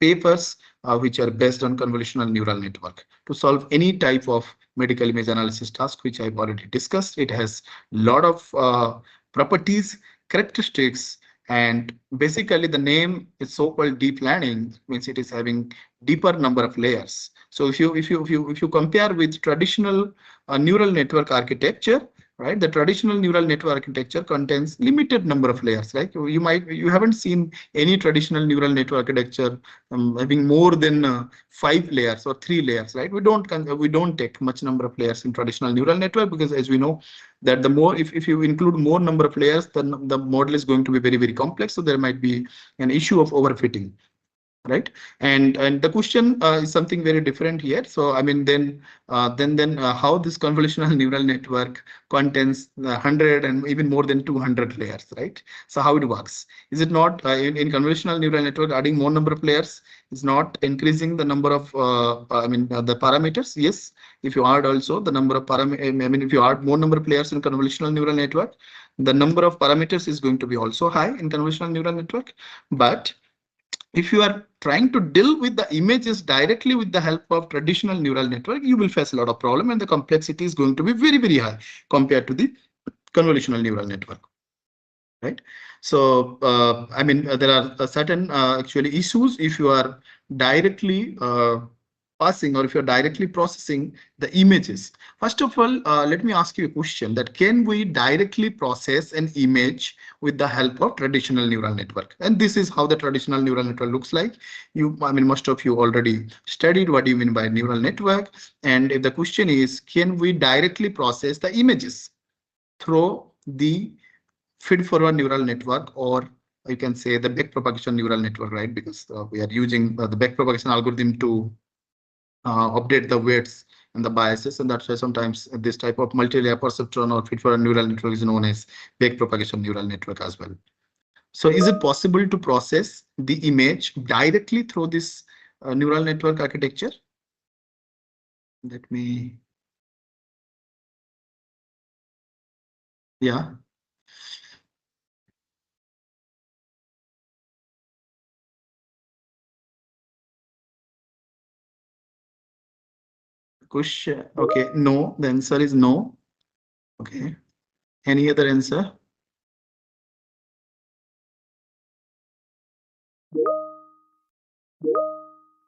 papers which are based on convolutional neural network to solve any type of medical image analysis task, which I've already discussed. It has a lot of properties, characteristics, and basically the name is so-called deep learning means it is having deeper number of layers. So if you compare with traditional neural network architecture, right, the traditional neural network architecture contains limited number of layers. Like you haven't seen any traditional neural network architecture having more than 5 layers or 3 layers, right? We don't take much number of layers in traditional neural network, because as we know that the more, if you include more number of layers, then the model is going to be very complex. So there might be an issue of overfitting, right? And the question is something very different here. So I mean, then how this convolutional neural network contains 100 and even more than 200 layers, right? So how it works? Is it not in convolutional neural network, adding more number of layers is not increasing the number of the parameters? Yes, if you add also the number of parameters, I mean, if you add more number of layers in convolutional neural network, the number of parameters is going to be also high in convolutional neural network. But if you are trying to deal with the images directly with the help of traditional neural network, you will face a lot of problem, and the complexity is going to be very high compared to the convolutional neural network, right? So I mean, there are certain actually issues if you are directly passing, or if you're directly processing the images. First of all, let me ask you a question, that can we directly process an image with the help of traditional neural network? And this is how the traditional neural network looks like. I mean, most of you already studied what do you mean by neural network. And if the question is, can we directly process the images through the feed forward neural network, or you can say the backpropagation neural network, right? Because we are using the backpropagation algorithm to update the weights and the biases, and that's why sometimes this type of multi-layer perceptron or feed forward neural network is known as backpropagation neural network as well. So is it possible to process the image directly through this neural network architecture? Let me, yeah. Question. Okay, no. The answer is no. Okay. Any other answer?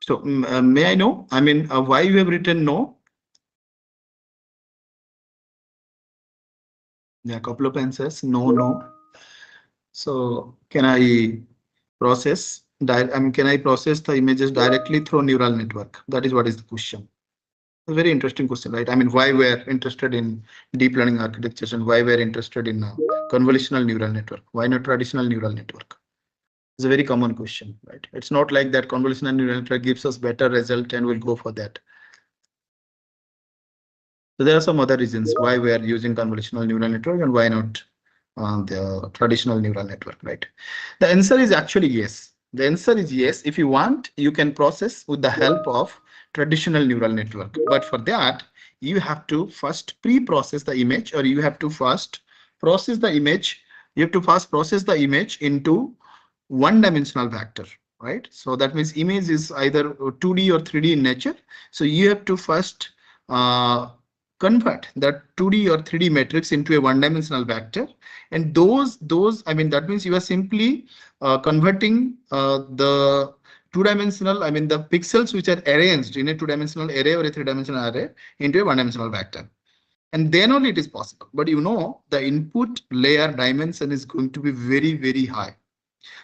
So may I know? I mean, why you have written no? Yeah, a couple of answers. No, no. So can I process? I mean, can I process the images directly through neural network? That is what is the question. A very interesting question, right? I mean, why we're interested in deep learning architectures, and why we're interested in convolutional neural network? Why not traditional neural network? It's a very common question, right? It's not like that convolutional neural network gives us better result and we'll go for that. So there are some other reasons why we are using convolutional neural network and why not the traditional neural network, right? The answer is actually yes. The answer is yes. If you want, you can process with the help of traditional neural network. But for that, you have to first pre-process the image, or you have to first process the image. You have to first process the image into one-dimensional vector, right? So that means image is either 2D or 3D in nature. So you have to first uh, convert that 2D or 3D matrix into a one-dimensional vector. And I mean, that means you are simply converting the two-dimensional, I mean, the pixels which are arranged in a two-dimensional array or a three-dimensional array into a one-dimensional vector. And then only it is possible. But you know, the input layer dimension is going to be very, very high.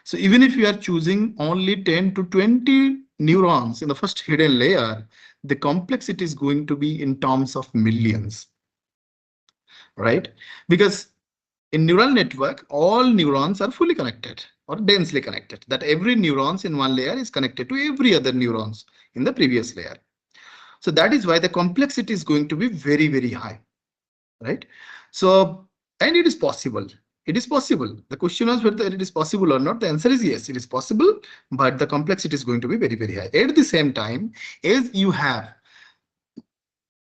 So even if you are choosing only 10 to 20 neurons in the first hidden layer, the complexity is going to be in terms of millions, right? Because in neural network, all neurons are fully connected or densely connected. That every neurons in one layer is connected to every other neurons in the previous layer. So that is why the complexity is going to be very, very high, right? So, and it is possible. It is possible. The question was whether it is possible or not. The answer is yes, it is possible, but the complexity is going to be very, very high. At the same time, as you have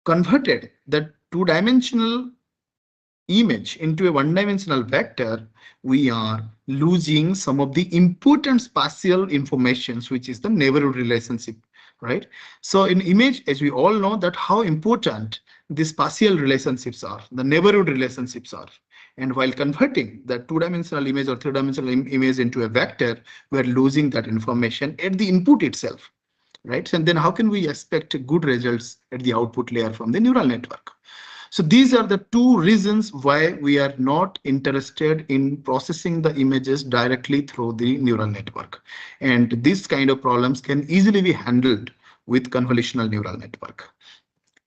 converted the two-dimensional image into a one-dimensional vector, we are losing some of the important spatial informations, which is the neighborhood relationship, right? So in image, as we all know that how important the spatial relationships are, the neighborhood relationships are. And while converting the two-dimensional image or three-dimensional image into a vector, we're losing that information at the input itself, right? And then how can we expect good results at the output layer from the neural network? So these are the two reasons why we are not interested in processing the images directly through the neural network. And this kind of problems can easily be handled with convolutional neural network.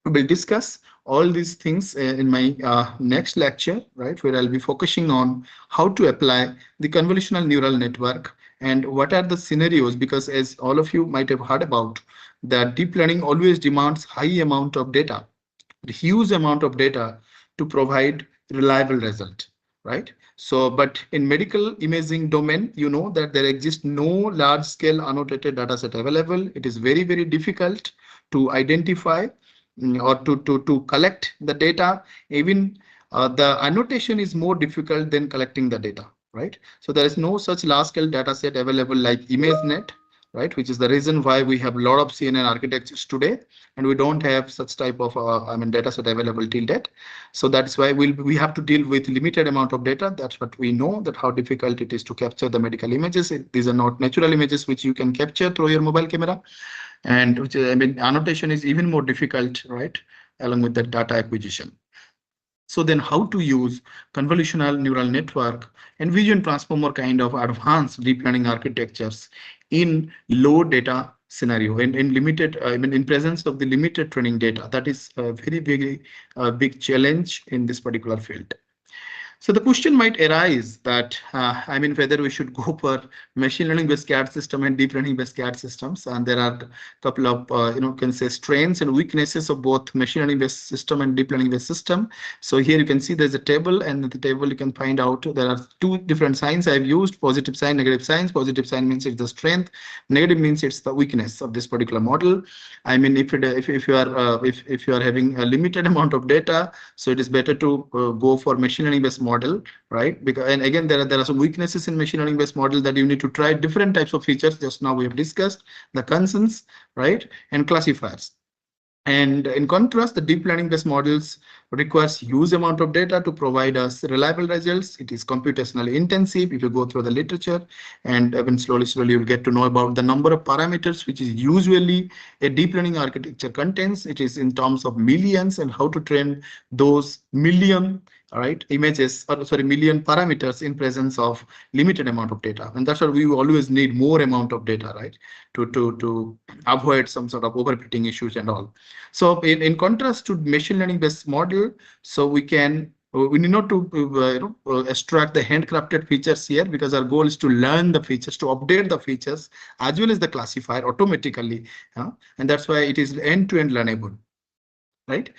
We will discuss all these things in my next lecture, right, where I'll be focusing on how to apply the convolutional neural network and what are the scenarios, because as all of you might have heard about, that deep learning always demands high amount of data, a huge amount of data to provide reliable result, right? So, but in medical imaging domain, you know that there exists no large scale annotated data set available. It is very, very difficult to identify or to collect the data. Even the annotation is more difficult than collecting the data, right? So there is no such large scale data set available like ImageNet, right? Which is the reason why we have a lot of CNN architectures today, and we don't have such type of I mean data set available till date. So that's why we have to deal with limited amount of data. That's what we know, that how difficult it is to capture the medical images. These are not natural images which you can capture through your mobile camera, and which I mean annotation is even more difficult, right? Along with the data acquisition. So then how to use convolutional neural network and vision transformer kind of advanced deep learning architectures in low data scenario, in limited, I mean, in presence of the limited training data. That is a very, very big challenge in this particular field. So the question might arise that, I mean, whether we should go for machine learning based CAD system and deep learning based CAD systems. And there are a couple of, can say strengths and weaknesses of both machine learning based system and deep learning based system. So here you can see there's a table, and in the table you can find out there are two different signs I've used: positive sign, negative signs. Positive sign means it's the strength, negative means it's the weakness of this particular model. I mean, if you are if you are having a limited amount of data, so it is better to go for machine learning based model, right? Because, and again, there are some weaknesses in machine learning based model that you need to try different types of features. Just now we have discussed the concerns, right, and classifiers. And in contrast, the deep learning based models requires huge amount of data to provide us reliable results. It is computationally intensive. If you go through the literature, and even slowly you'll get to know about the number of parameters which is usually a deep learning architecture contains. It is in terms of millions, and how to train those million, right, images, or sorry, million parameters in presence of limited amount of data. And that's why we always need more amount of data, right, to avoid some sort of overfitting issues and all. So in contrast to machine learning based model, so we can We need not to extract the handcrafted features here, because our goal is to learn the features, to update the features as well as the classifier automatically, and that's why it is end-to-end learnable, right?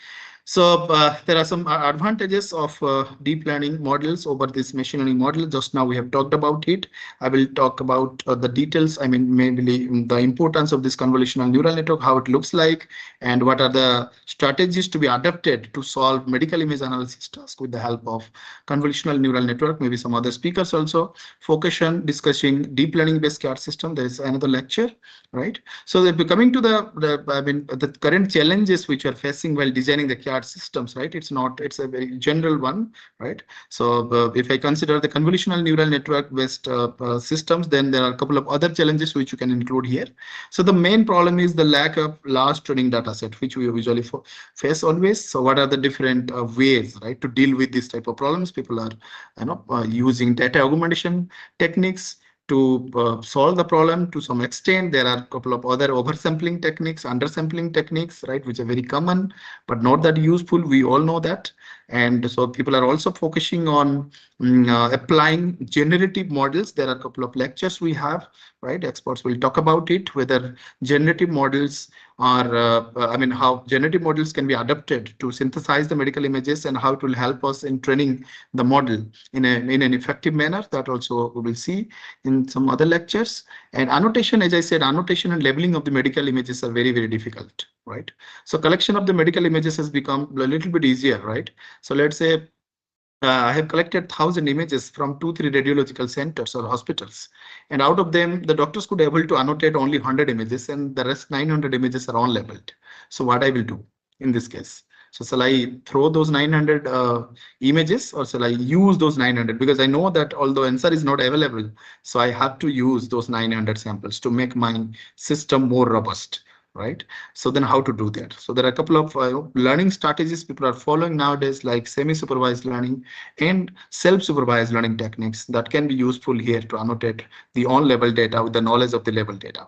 So there are some advantages of deep learning models over this machine learning model. Just now we have talked about it. I will talk about the details. I mean, mainly the importance of this convolutional neural network, how it looks like, and what are the strategies to be adapted to solve medical image analysis tasks with the help of convolutional neural network. Maybe some other speakers also focus on discussing deep learning based CAD system. There is another lecture, right? So that coming to the current challenges which are facing while designing the CAD systems, right? It's a very general one, right? So if I consider the convolutional neural network based systems, then there are a couple of other challenges which you can include here. So the main problem is the lack of large training data set, which we usually face always. So what are the different ways, right, to deal with this type of problems? People are, using data augmentation techniques to solve the problem to some extent. There are a couple of other oversampling techniques, undersampling techniques, right, which are very common, but not that useful. We all know that. And so people are also focusing on applying generative models. There are a couple of lectures we have, right? Experts will talk about it, whether generative models are, how generative models can be adapted to synthesize the medical images and how it will help us in training the model in an effective manner. That also we will see in some other lectures. And annotation, as I said, annotation and labeling of the medical images are very, very difficult, right? So collection of the medical images has become a little bit easier, right? So let's say I have collected 1,000 images from 2, 3 radiological centers or hospitals, and out of them, the doctors could able to annotate only 100 images, and the rest 900 images are unlabeled. So what I will do in this case? So shall I throw those 900 images, or shall I use those 900? Because I know that although answer is not available, so I have to use those 900 samples to make my system more robust, right? So then how to do that? So there are a couple of learning strategies people are following nowadays, like semi-supervised learning and self-supervised learning techniques that can be useful here to annotate the on-level data with the knowledge of the level data.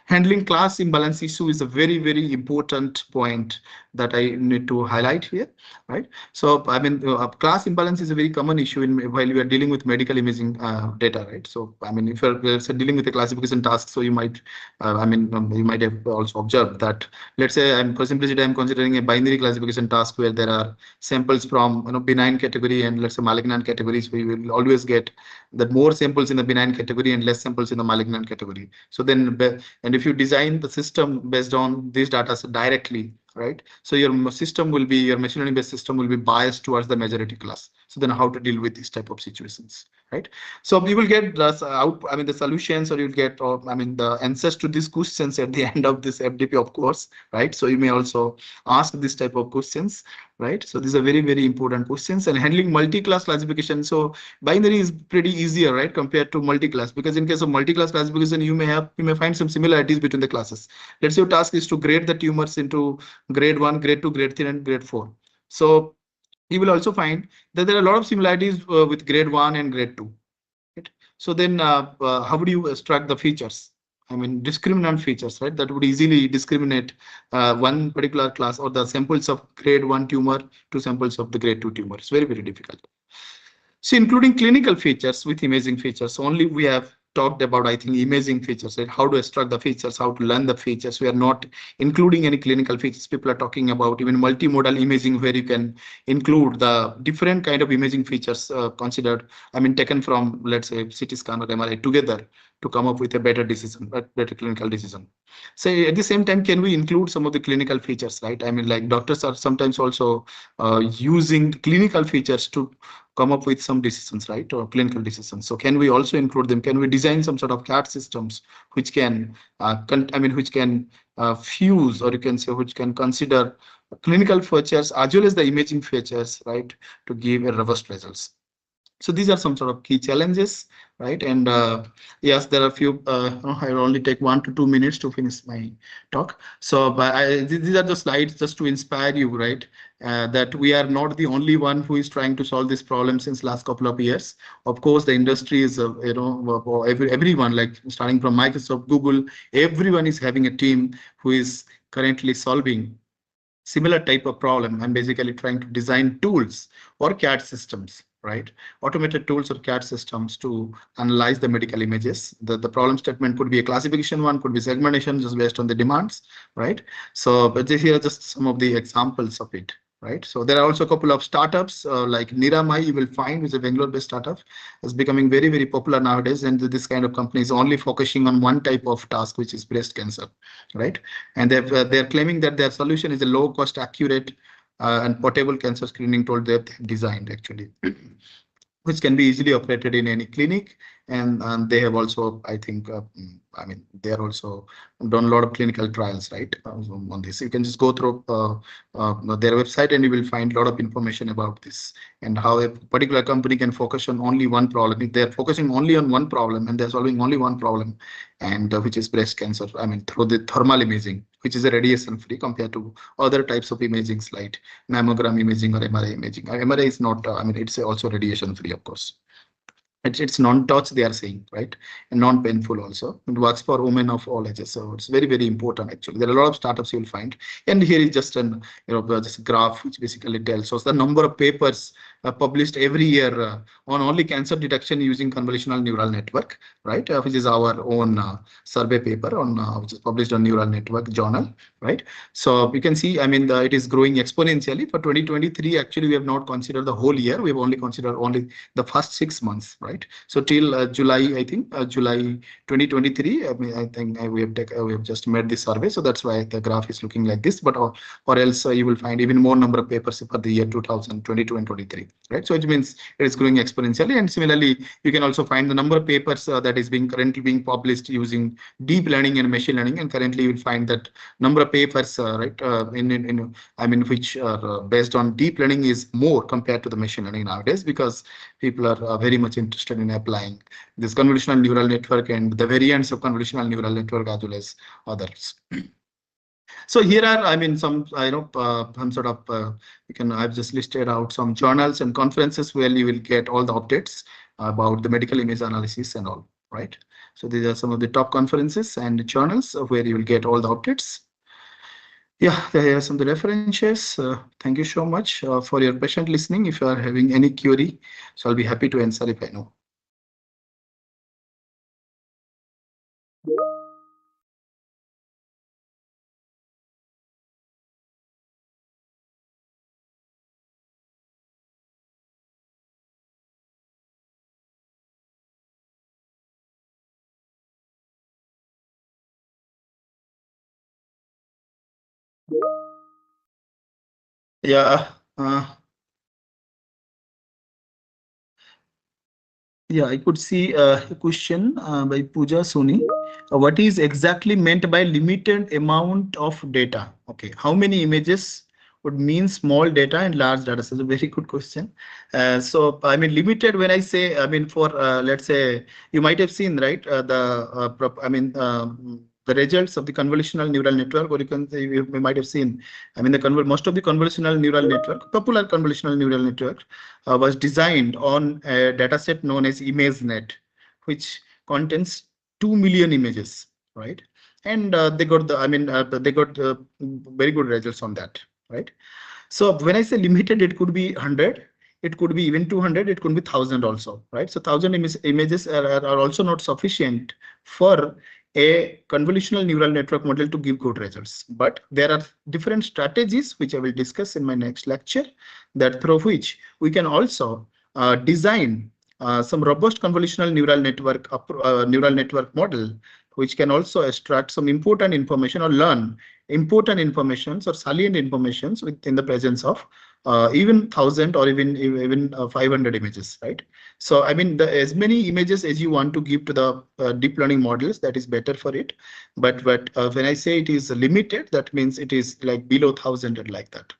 Handling class imbalance issue is a very, very important point that I need to highlight here, right? So, class imbalance is a very common issue while we are dealing with medical imaging data, right? So, if you're dealing with a classification task, so you might, you might have also observed that, let's say, for simplicity, I'm considering a binary classification task where there are samples from benign category and let's say malignant categories. We will always get that more samples in the benign category and less samples in the malignant category. So then, and if you design the system based on these data directly, right? So your system will be, your machine learning based system will be biased towards the majority class. So then how to deal with these type of situations, right? So you will get the solutions, or you'll get, the answers to these questions at the end of this FDP, of course, right? So you may also ask this type of questions, right? So these are very, very important questions. And handling multi-class classification. So binary is pretty easier, right, compared to multi-class, because in case of multi-class classification, you may find some similarities between the classes. Let's say your task is to grade the tumors into grade 1, grade 2, grade 3, and grade 4. So you will also find that there are a lot of similarities with grade 1 and grade 2. Right? So then how would you extract the features? Discriminant features, right? That would easily discriminate one particular class or the samples of grade 1 tumor to samples of the grade 2 tumor. It's very, very difficult. So including clinical features with imaging features, only we have talked about, I think, imaging features, right? How to extract the features, how to learn the features. We are not including any clinical features. People are talking about even multimodal imaging, where you can include the different kind of imaging features considered, taken from, let's say, CT scan or MRI together to come up with a better decision, a better clinical decision. So at the same time, can we include some of the clinical features, right? Like doctors are sometimes also using clinical features to come up with some decisions, right, or clinical decisions. So can we also include them? Can we design some sort of CAD systems which can, which can fuse, or you can say, which can consider clinical features as well as the imaging features, right, to give a robust results. So these are some sort of key challenges, right? And yes, there are a few. I will only take 1 to 2 minutes to finish my talk. So, but these are the slides just to inspire you, right? That we are not the only one who is trying to solve this problem since last couple of years. Of course, the industry is, everyone, like starting from Microsoft, Google, everyone is having a team who is currently solving similar type of problem. I'm basically trying to design tools or CAD systems, right? Automated tools or CAD systems to analyze the medical images. The problem statement could be a classification one, could be segmentation just based on the demands, right? So, but here are just some of the examples of it. Right. So there are also a couple of startups like Niramai, you will find, is a Bangalore-based startup, is becoming very, very popular nowadays. And this kind of company is only focusing on one type of task, which is breast cancer, right? And they're claiming that their solution is a low cost, accurate, and portable cancer screening tool they've designed actually, which can be easily operated in any clinic. And they have also, I think, I mean, they are also done a lot of clinical trials, right, on this. You can just go through their website and you will find a lot of information about this and how a particular company can focus on only one problem. If they're focusing only on one problem and they're solving only one problem, and which is breast cancer, I mean, through the thermal imaging, which is a radiation free compared to other types of imaging like mammogram imaging or MRI imaging. MRI is not, I mean, it's also radiation free, of course. It's non-touch, they are saying, right? And non-painful also. It works for women of all ages. So it's very, very important actually. There are a lot of startups you'll find. And here is just an, this graph which basically tells us the number of papers published every year on only cancer detection using convolutional neural network, right? Which is our own survey paper on which is published on Neural Network Journal, right? So you can see, I mean, it is growing exponentially. For 2023, actually, we have not considered the whole year. We have only considered only the first 6 months, right? So till July, I think July 2023. I mean, I think we have just made this survey, so that's why the graph is looking like this. But or else you will find even more number of papers for the year 2022 and 23, right? So it means it is growing exponentially. And similarly, you can also find the number of papers that is currently being published using deep learning and machine learning. And currently, you will find that number of papers, right, in I mean, which are based on deep learning is more compared to the machine learning nowadays, because people are very much interested in applying this convolutional neural network and the variants of convolutional neural network as well as others. So here are, I mean, some, some sort of, I've just listed out some journals and conferences where you will get all the updates about the medical image analysis and all, right? So these are some of the top conferences and journals where you will get all the updates. Yeah, there are some of the references. Thank you so much for your patient listening. If you are having any query, so I'll be happy to answer if I know. Yeah. Yeah, I could see a question by Pooja Soni. What is exactly meant by limited amount of data? Okay, how many images would mean small data and large data? So, a very good question. So, I mean, limited when I say, I mean, for let's say you might have seen, right? The results of the convolutional neural network, or you can say you might have seen. I mean, most of the convolutional neural network, popular convolutional neural network, was designed on a dataset known as ImageNet, which contains 2 million images, right? And they got very good results on that, right? So when I say limited, it could be 100, it could be even 200, it could be 1,000 also, right? So 1,000 images are also not sufficient for a convolutional neural network model to give good results. But there are different strategies, which I will discuss in my next lecture, that through which we can also design some robust convolutional neural network model, which can also extract some important information or learn important informations or salient informations within the presence of even 1,000 or even 500 images, right? So I mean, as many images as you want to give to the deep learning models, that is better for it. But when I say it is limited, that means it is like below 1,000 and like that.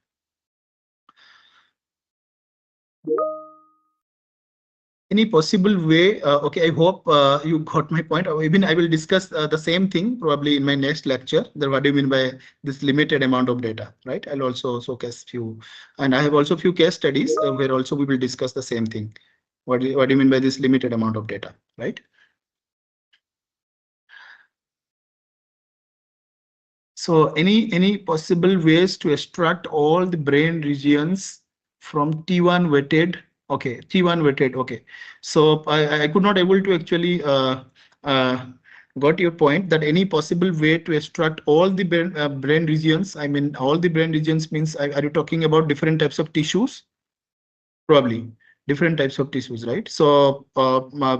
Any possible way? Okay, I hope you got my point. Or even I will discuss the same thing probably in my next lecture. Then what do you mean by this limited amount of data, right? I'll also showcase few, and I have also few case studies where also we will discuss the same thing. What do you mean by this limited amount of data, right? So any possible ways to extract all the brain regions from T1 weighted? Okay, T1 weighted. Okay, so I could not able to actually uh, got your point that any possible way to extract all the brain regions. I mean, all the brain regions means are you talking about different types of tissues? Probably different types of tissues, right? So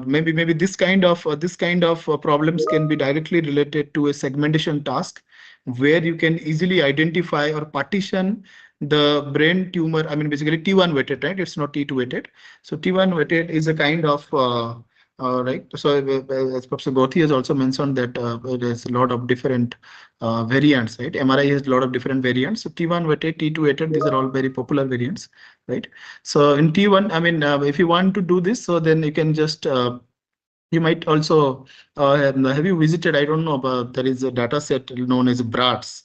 maybe this kind of problems can be directly related to a segmentation task where you can easily identify or partition the brain tumor. I mean, basically T1 weighted, right? It's not T2 weighted. So T1 weighted is a kind of right. So as Professor Gothi has also mentioned that there's a lot of different variants, right? MRI has a lot of different variants. So T1 weighted, T2 weighted, these are all very popular variants, right? So in T1, I mean, if you want to do this, so then you can just you might also have you visited? I don't know, but there is a data set known as BRATS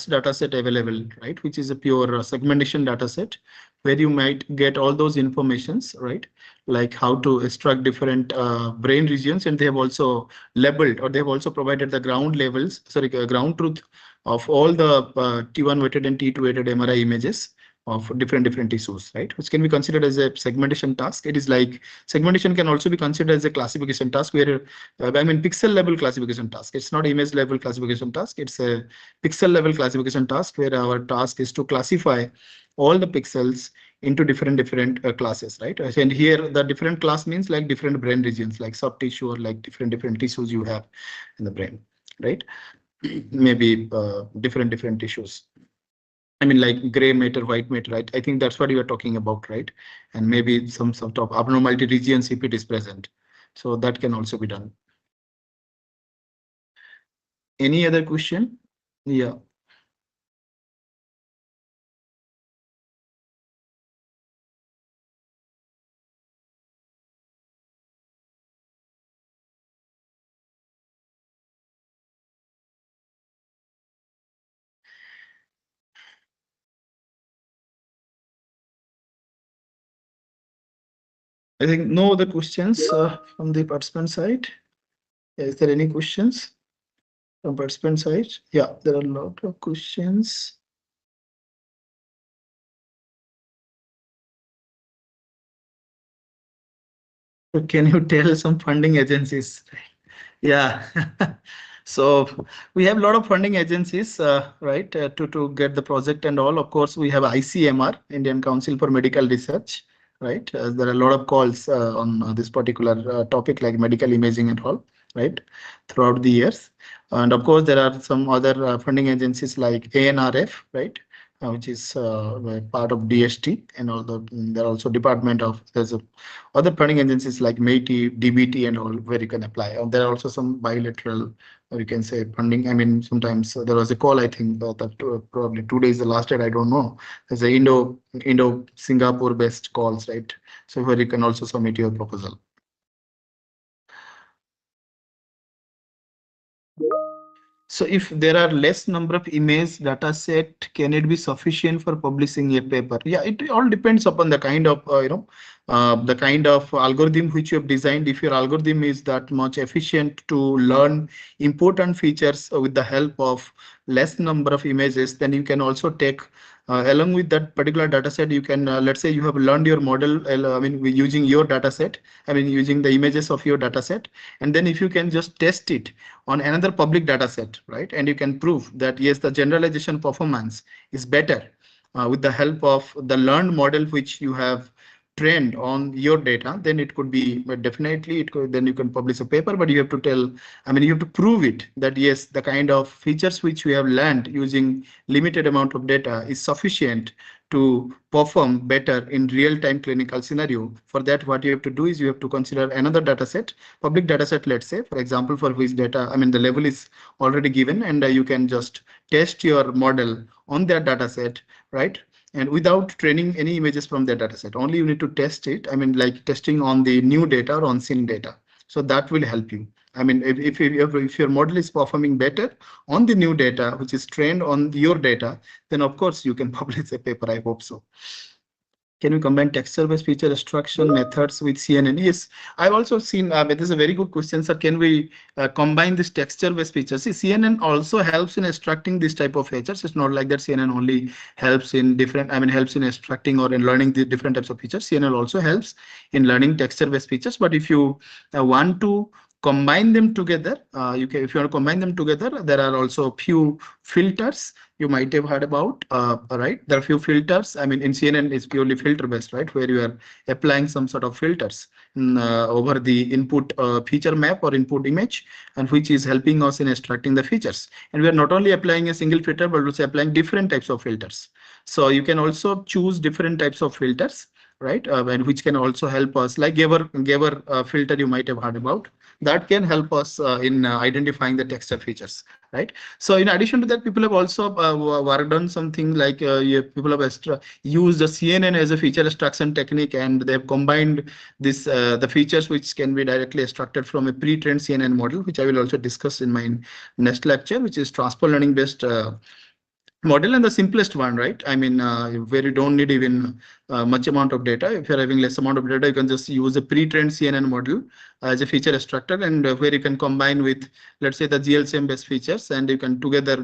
data set available, right? Which is a pure segmentation data set where you might get all those informations, right? Like how to extract different brain regions, and they have also labeled or they have also provided the ground levels, sorry, ground truth of all the T1 weighted and T2 weighted MRI images of different tissues, right? Which can be considered as a segmentation task. It is like segmentation can also be considered as a classification task where I mean pixel level classification task. It's not image level classification task. It's a pixel level classification task where our task is to classify all the pixels into different classes, right? And here the different class means like different brain regions, like soft tissue or like different tissues you have in the brain, right? Maybe different tissues. I mean, like gray matter, white matter, right? I think that's what you are talking about, right? And maybe some sort of abnormality regions if it is present. So that can also be done. Any other question? Yeah. I think no other questions from the participant side. Is there any questions from participant side? Yeah, there are a lot of questions. So can you tell some funding agencies? Yeah. So we have a lot of funding agencies, right, to get the project and all. Of course, we have ICMR, Indian Council for Medical Research, right? There are a lot of calls on this particular topic, like medical imaging and all, right, throughout the years. And of course, there are some other funding agencies like ANRF, right, which is part of DST, and all there are also department of there's a other funding agencies like MATI, DBT, and all where you can apply. There are also some bilateral, or you can say funding. I mean, sometimes there was a call. I think that probably 2 days the last date. I don't know. There's a Indo Singapore based calls, right? So where you can also submit your proposal. So if there are less number of image data set, can it be sufficient for publishing a paper? Yeah, it all depends upon the kind of, the kind of algorithm which you have designed. If your algorithm is that much efficient to learn important features with the help of less number of images, then you can also take along with that particular data set, you can, let's say you have learned your model, I mean, using your data set, I mean, using the images of your data set. And then if you can just test it on another public data set, right? And you can prove that yes, the generalization performance is better with the help of the learned model which you have trained on your data, then it could be, but definitely it could, then you can publish a paper, but you have to tell, I mean, you have to prove it that yes, the kind of features which we have learned using limited amount of data is sufficient to perform better in real-time clinical scenario. For that, what you have to do is you have to consider another data set, public data set, let's say, for example, for which data, I mean, the level is already given, and you can just test your model on that data set, right? And without training any images from that data set, only you need to test it. I mean, like testing on the new data or on seen data. So that will help you. I mean, if your model is performing better on the new data, which is trained on your data, then of course you can publish a paper. I hope so. Can we combine texture-based feature extraction methods with CNN? Yes, I've also seen. This is a very good question, sir. Can we combine this texture-based features? See, CNN also helps in extracting this type of features. It's not like that CNN only helps in different. I mean, helps in extracting or in learning the different types of features. CNN also helps in learning texture-based features. But if you want to combine them together, you can. If you want to combine them together, there are also a few filters you might have heard about, right? There are few filters. I mean, in CNN, it's purely filter based, right? Where you are applying some sort of filters over the input feature map or input image, and which is helping us in extracting the features. And we are not only applying a single filter, but also applying different types of filters. So you can also choose different types of filters, right? And which can also help us, like Gaver filter you might have heard about. That can help us in identifying the texture features, right? So in addition to that, people have also worked on something like people have used the CNN as a feature extraction technique, and they've combined this the features which can be directly extracted from a pre-trained CNN model, which I will also discuss in my next lecture, which is transfer learning based model, and the simplest one, right? I mean, where you don't need even much amount of data. If you're having less amount of data, you can just use a pre-trained CNN model as a feature extractor, and where you can combine with, let's say, the GLCM based features, and you can together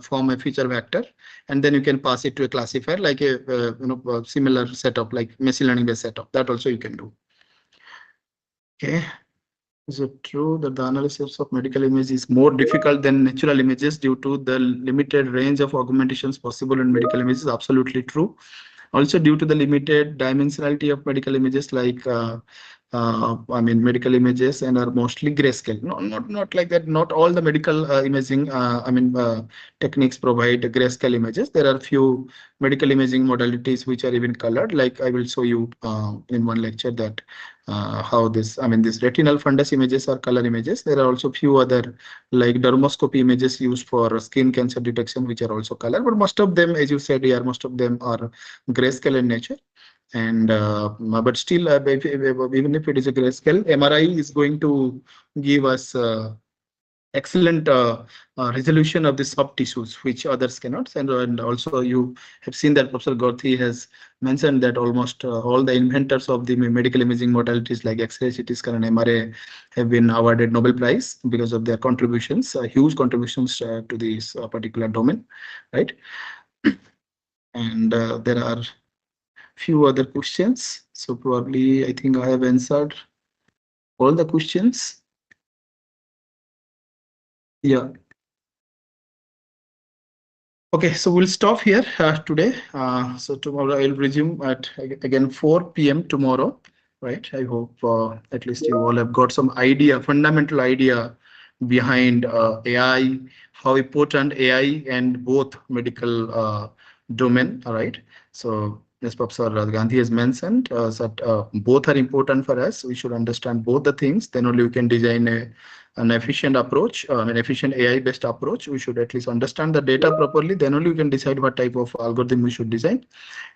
form a feature vector, and then you can pass it to a classifier like a similar setup like machine learning based setup. That also you can do. Okay. Is it true that the analysis of medical image is more difficult than natural images due to the limited range of augmentations possible in medical images? Absolutely true. Also, due to the limited dimensionality of medical images, like I mean, medical images and are mostly grayscale. No, not like that. Not all the medical imaging, techniques provide grayscale images. There are few medical imaging modalities which are even colored. Like I will show you in one lecture that how this, I mean, these retinal fundus images are color images. There are also few other like dermoscopy images used for skin cancer detection, which are also color. But most of them, as you said, yeah, most of them are grayscale in nature. And but still, even if it is a grayscale, MRI is going to give us excellent resolution of the soft tissues, which others cannot. And also, you have seen that Professor Gorthy has mentioned that almost all the inventors of the medical imaging modalities like X-ray, CT scan, and MRA have been awarded Nobel Prize because of their contributions, huge contributions to this particular domain, right? And there are few other questions. So probably I think I have answered all the questions. Yeah. Okay, so we'll stop here today. So tomorrow I'll resume at again 4 p.m. tomorrow, right? I hope at least you all have got some idea, fundamental idea behind AI, how important AI and both medical domain. All right. So as Professor Gandhi has mentioned, that both are important for us. We should understand both the things. Then only we can design an efficient approach, an efficient AI-based approach. We should at least understand the data properly. Then only we can decide what type of algorithm we should design.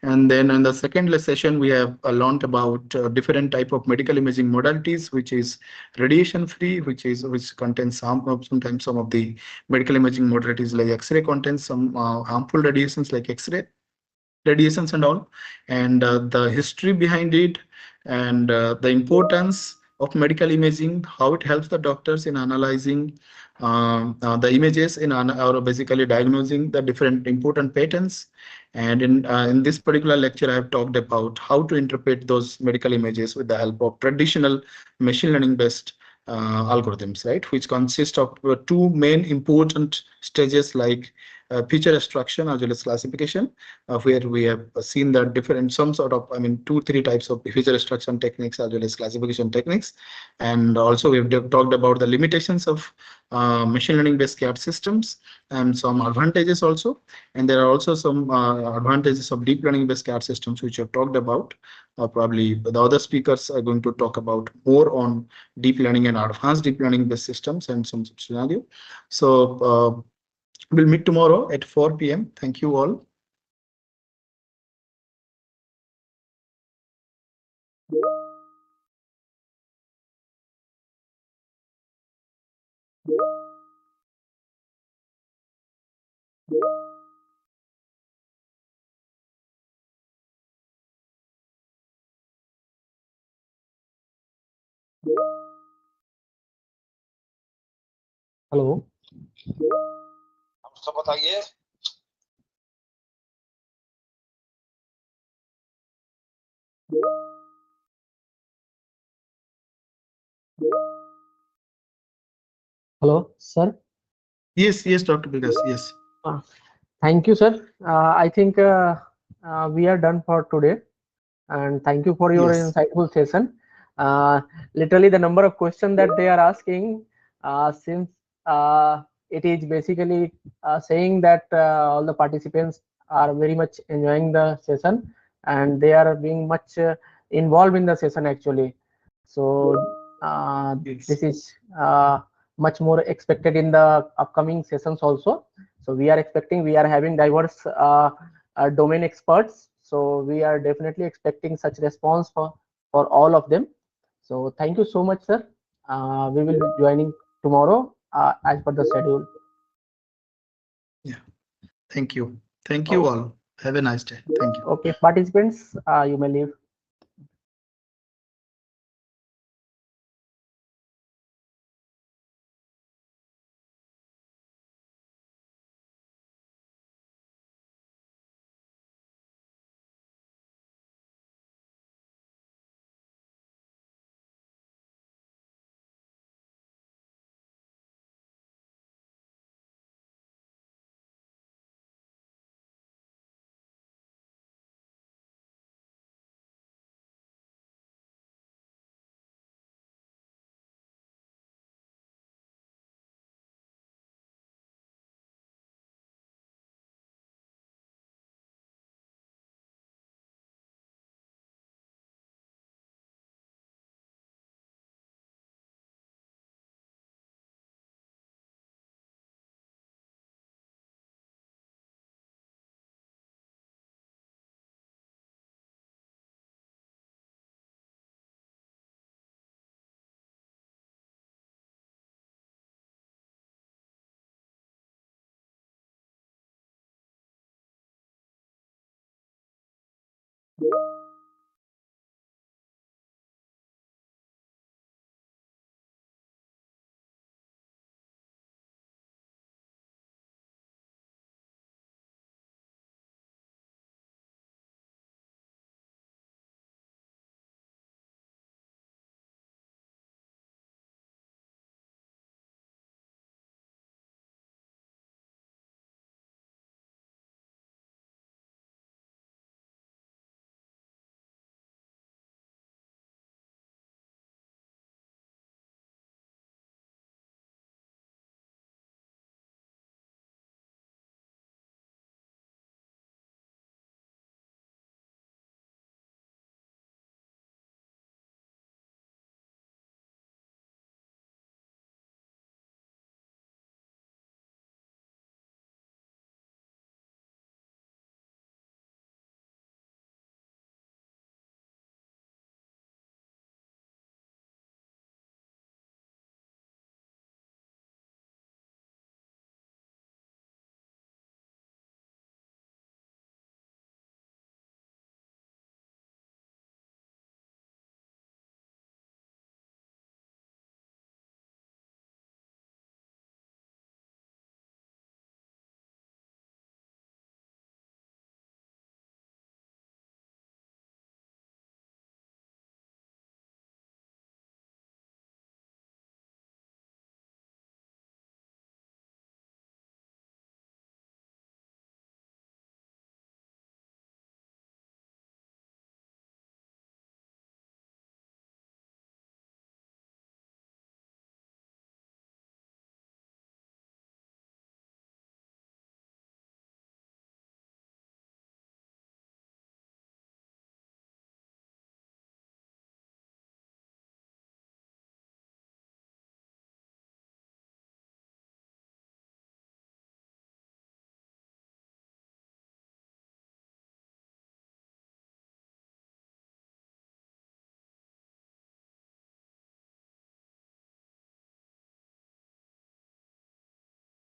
And then in the second session, we have learned about different type of medical imaging modalities, which is radiation-free, which contains sometimes some of the medical imaging modalities like X-ray contains some harmful radiations like X-ray radiations and all, and the history behind it, and the importance of medical imaging, how it helps the doctors in analyzing the images or basically diagnosing the different important patterns. And in this particular lecture, I have talked about how to interpret those medical images with the help of traditional machine learning based algorithms, right, which consist of two main important stages like feature extraction as well as classification, where we have seen that different some sort of, I mean, two, three types of feature extraction techniques as well as classification techniques. And also we have talked about the limitations of machine learning based CAD systems and some advantages also. And there are also some advantages of deep learning based CAD systems, which I've talked about. Probably the other speakers are going to talk about more on deep learning and advanced deep learning based systems and some scenario. So we'll meet tomorrow at 4 p.m. Thank you all. Hello. सब बताइए। Hello sir. Yes, Dr. Vikas. Yes. Thank you, sir. I think we are done for today. And thank you for your Yes. insightful session. Literally, the number of questions that they are asking, since it is basically saying that all the participants are very much enjoying the session and they are being much involved in the session actually. So Yes. this is much more expected in the upcoming sessions also. So we are expecting, we are having diverse domain experts. So we are definitely expecting such response for all of them. So thank you so much, sir. We will be joining tomorrow as per the schedule. Yeah. Thank you. Thank you Oh, all. Have a nice day. Thank you. okay, participants, you may leave.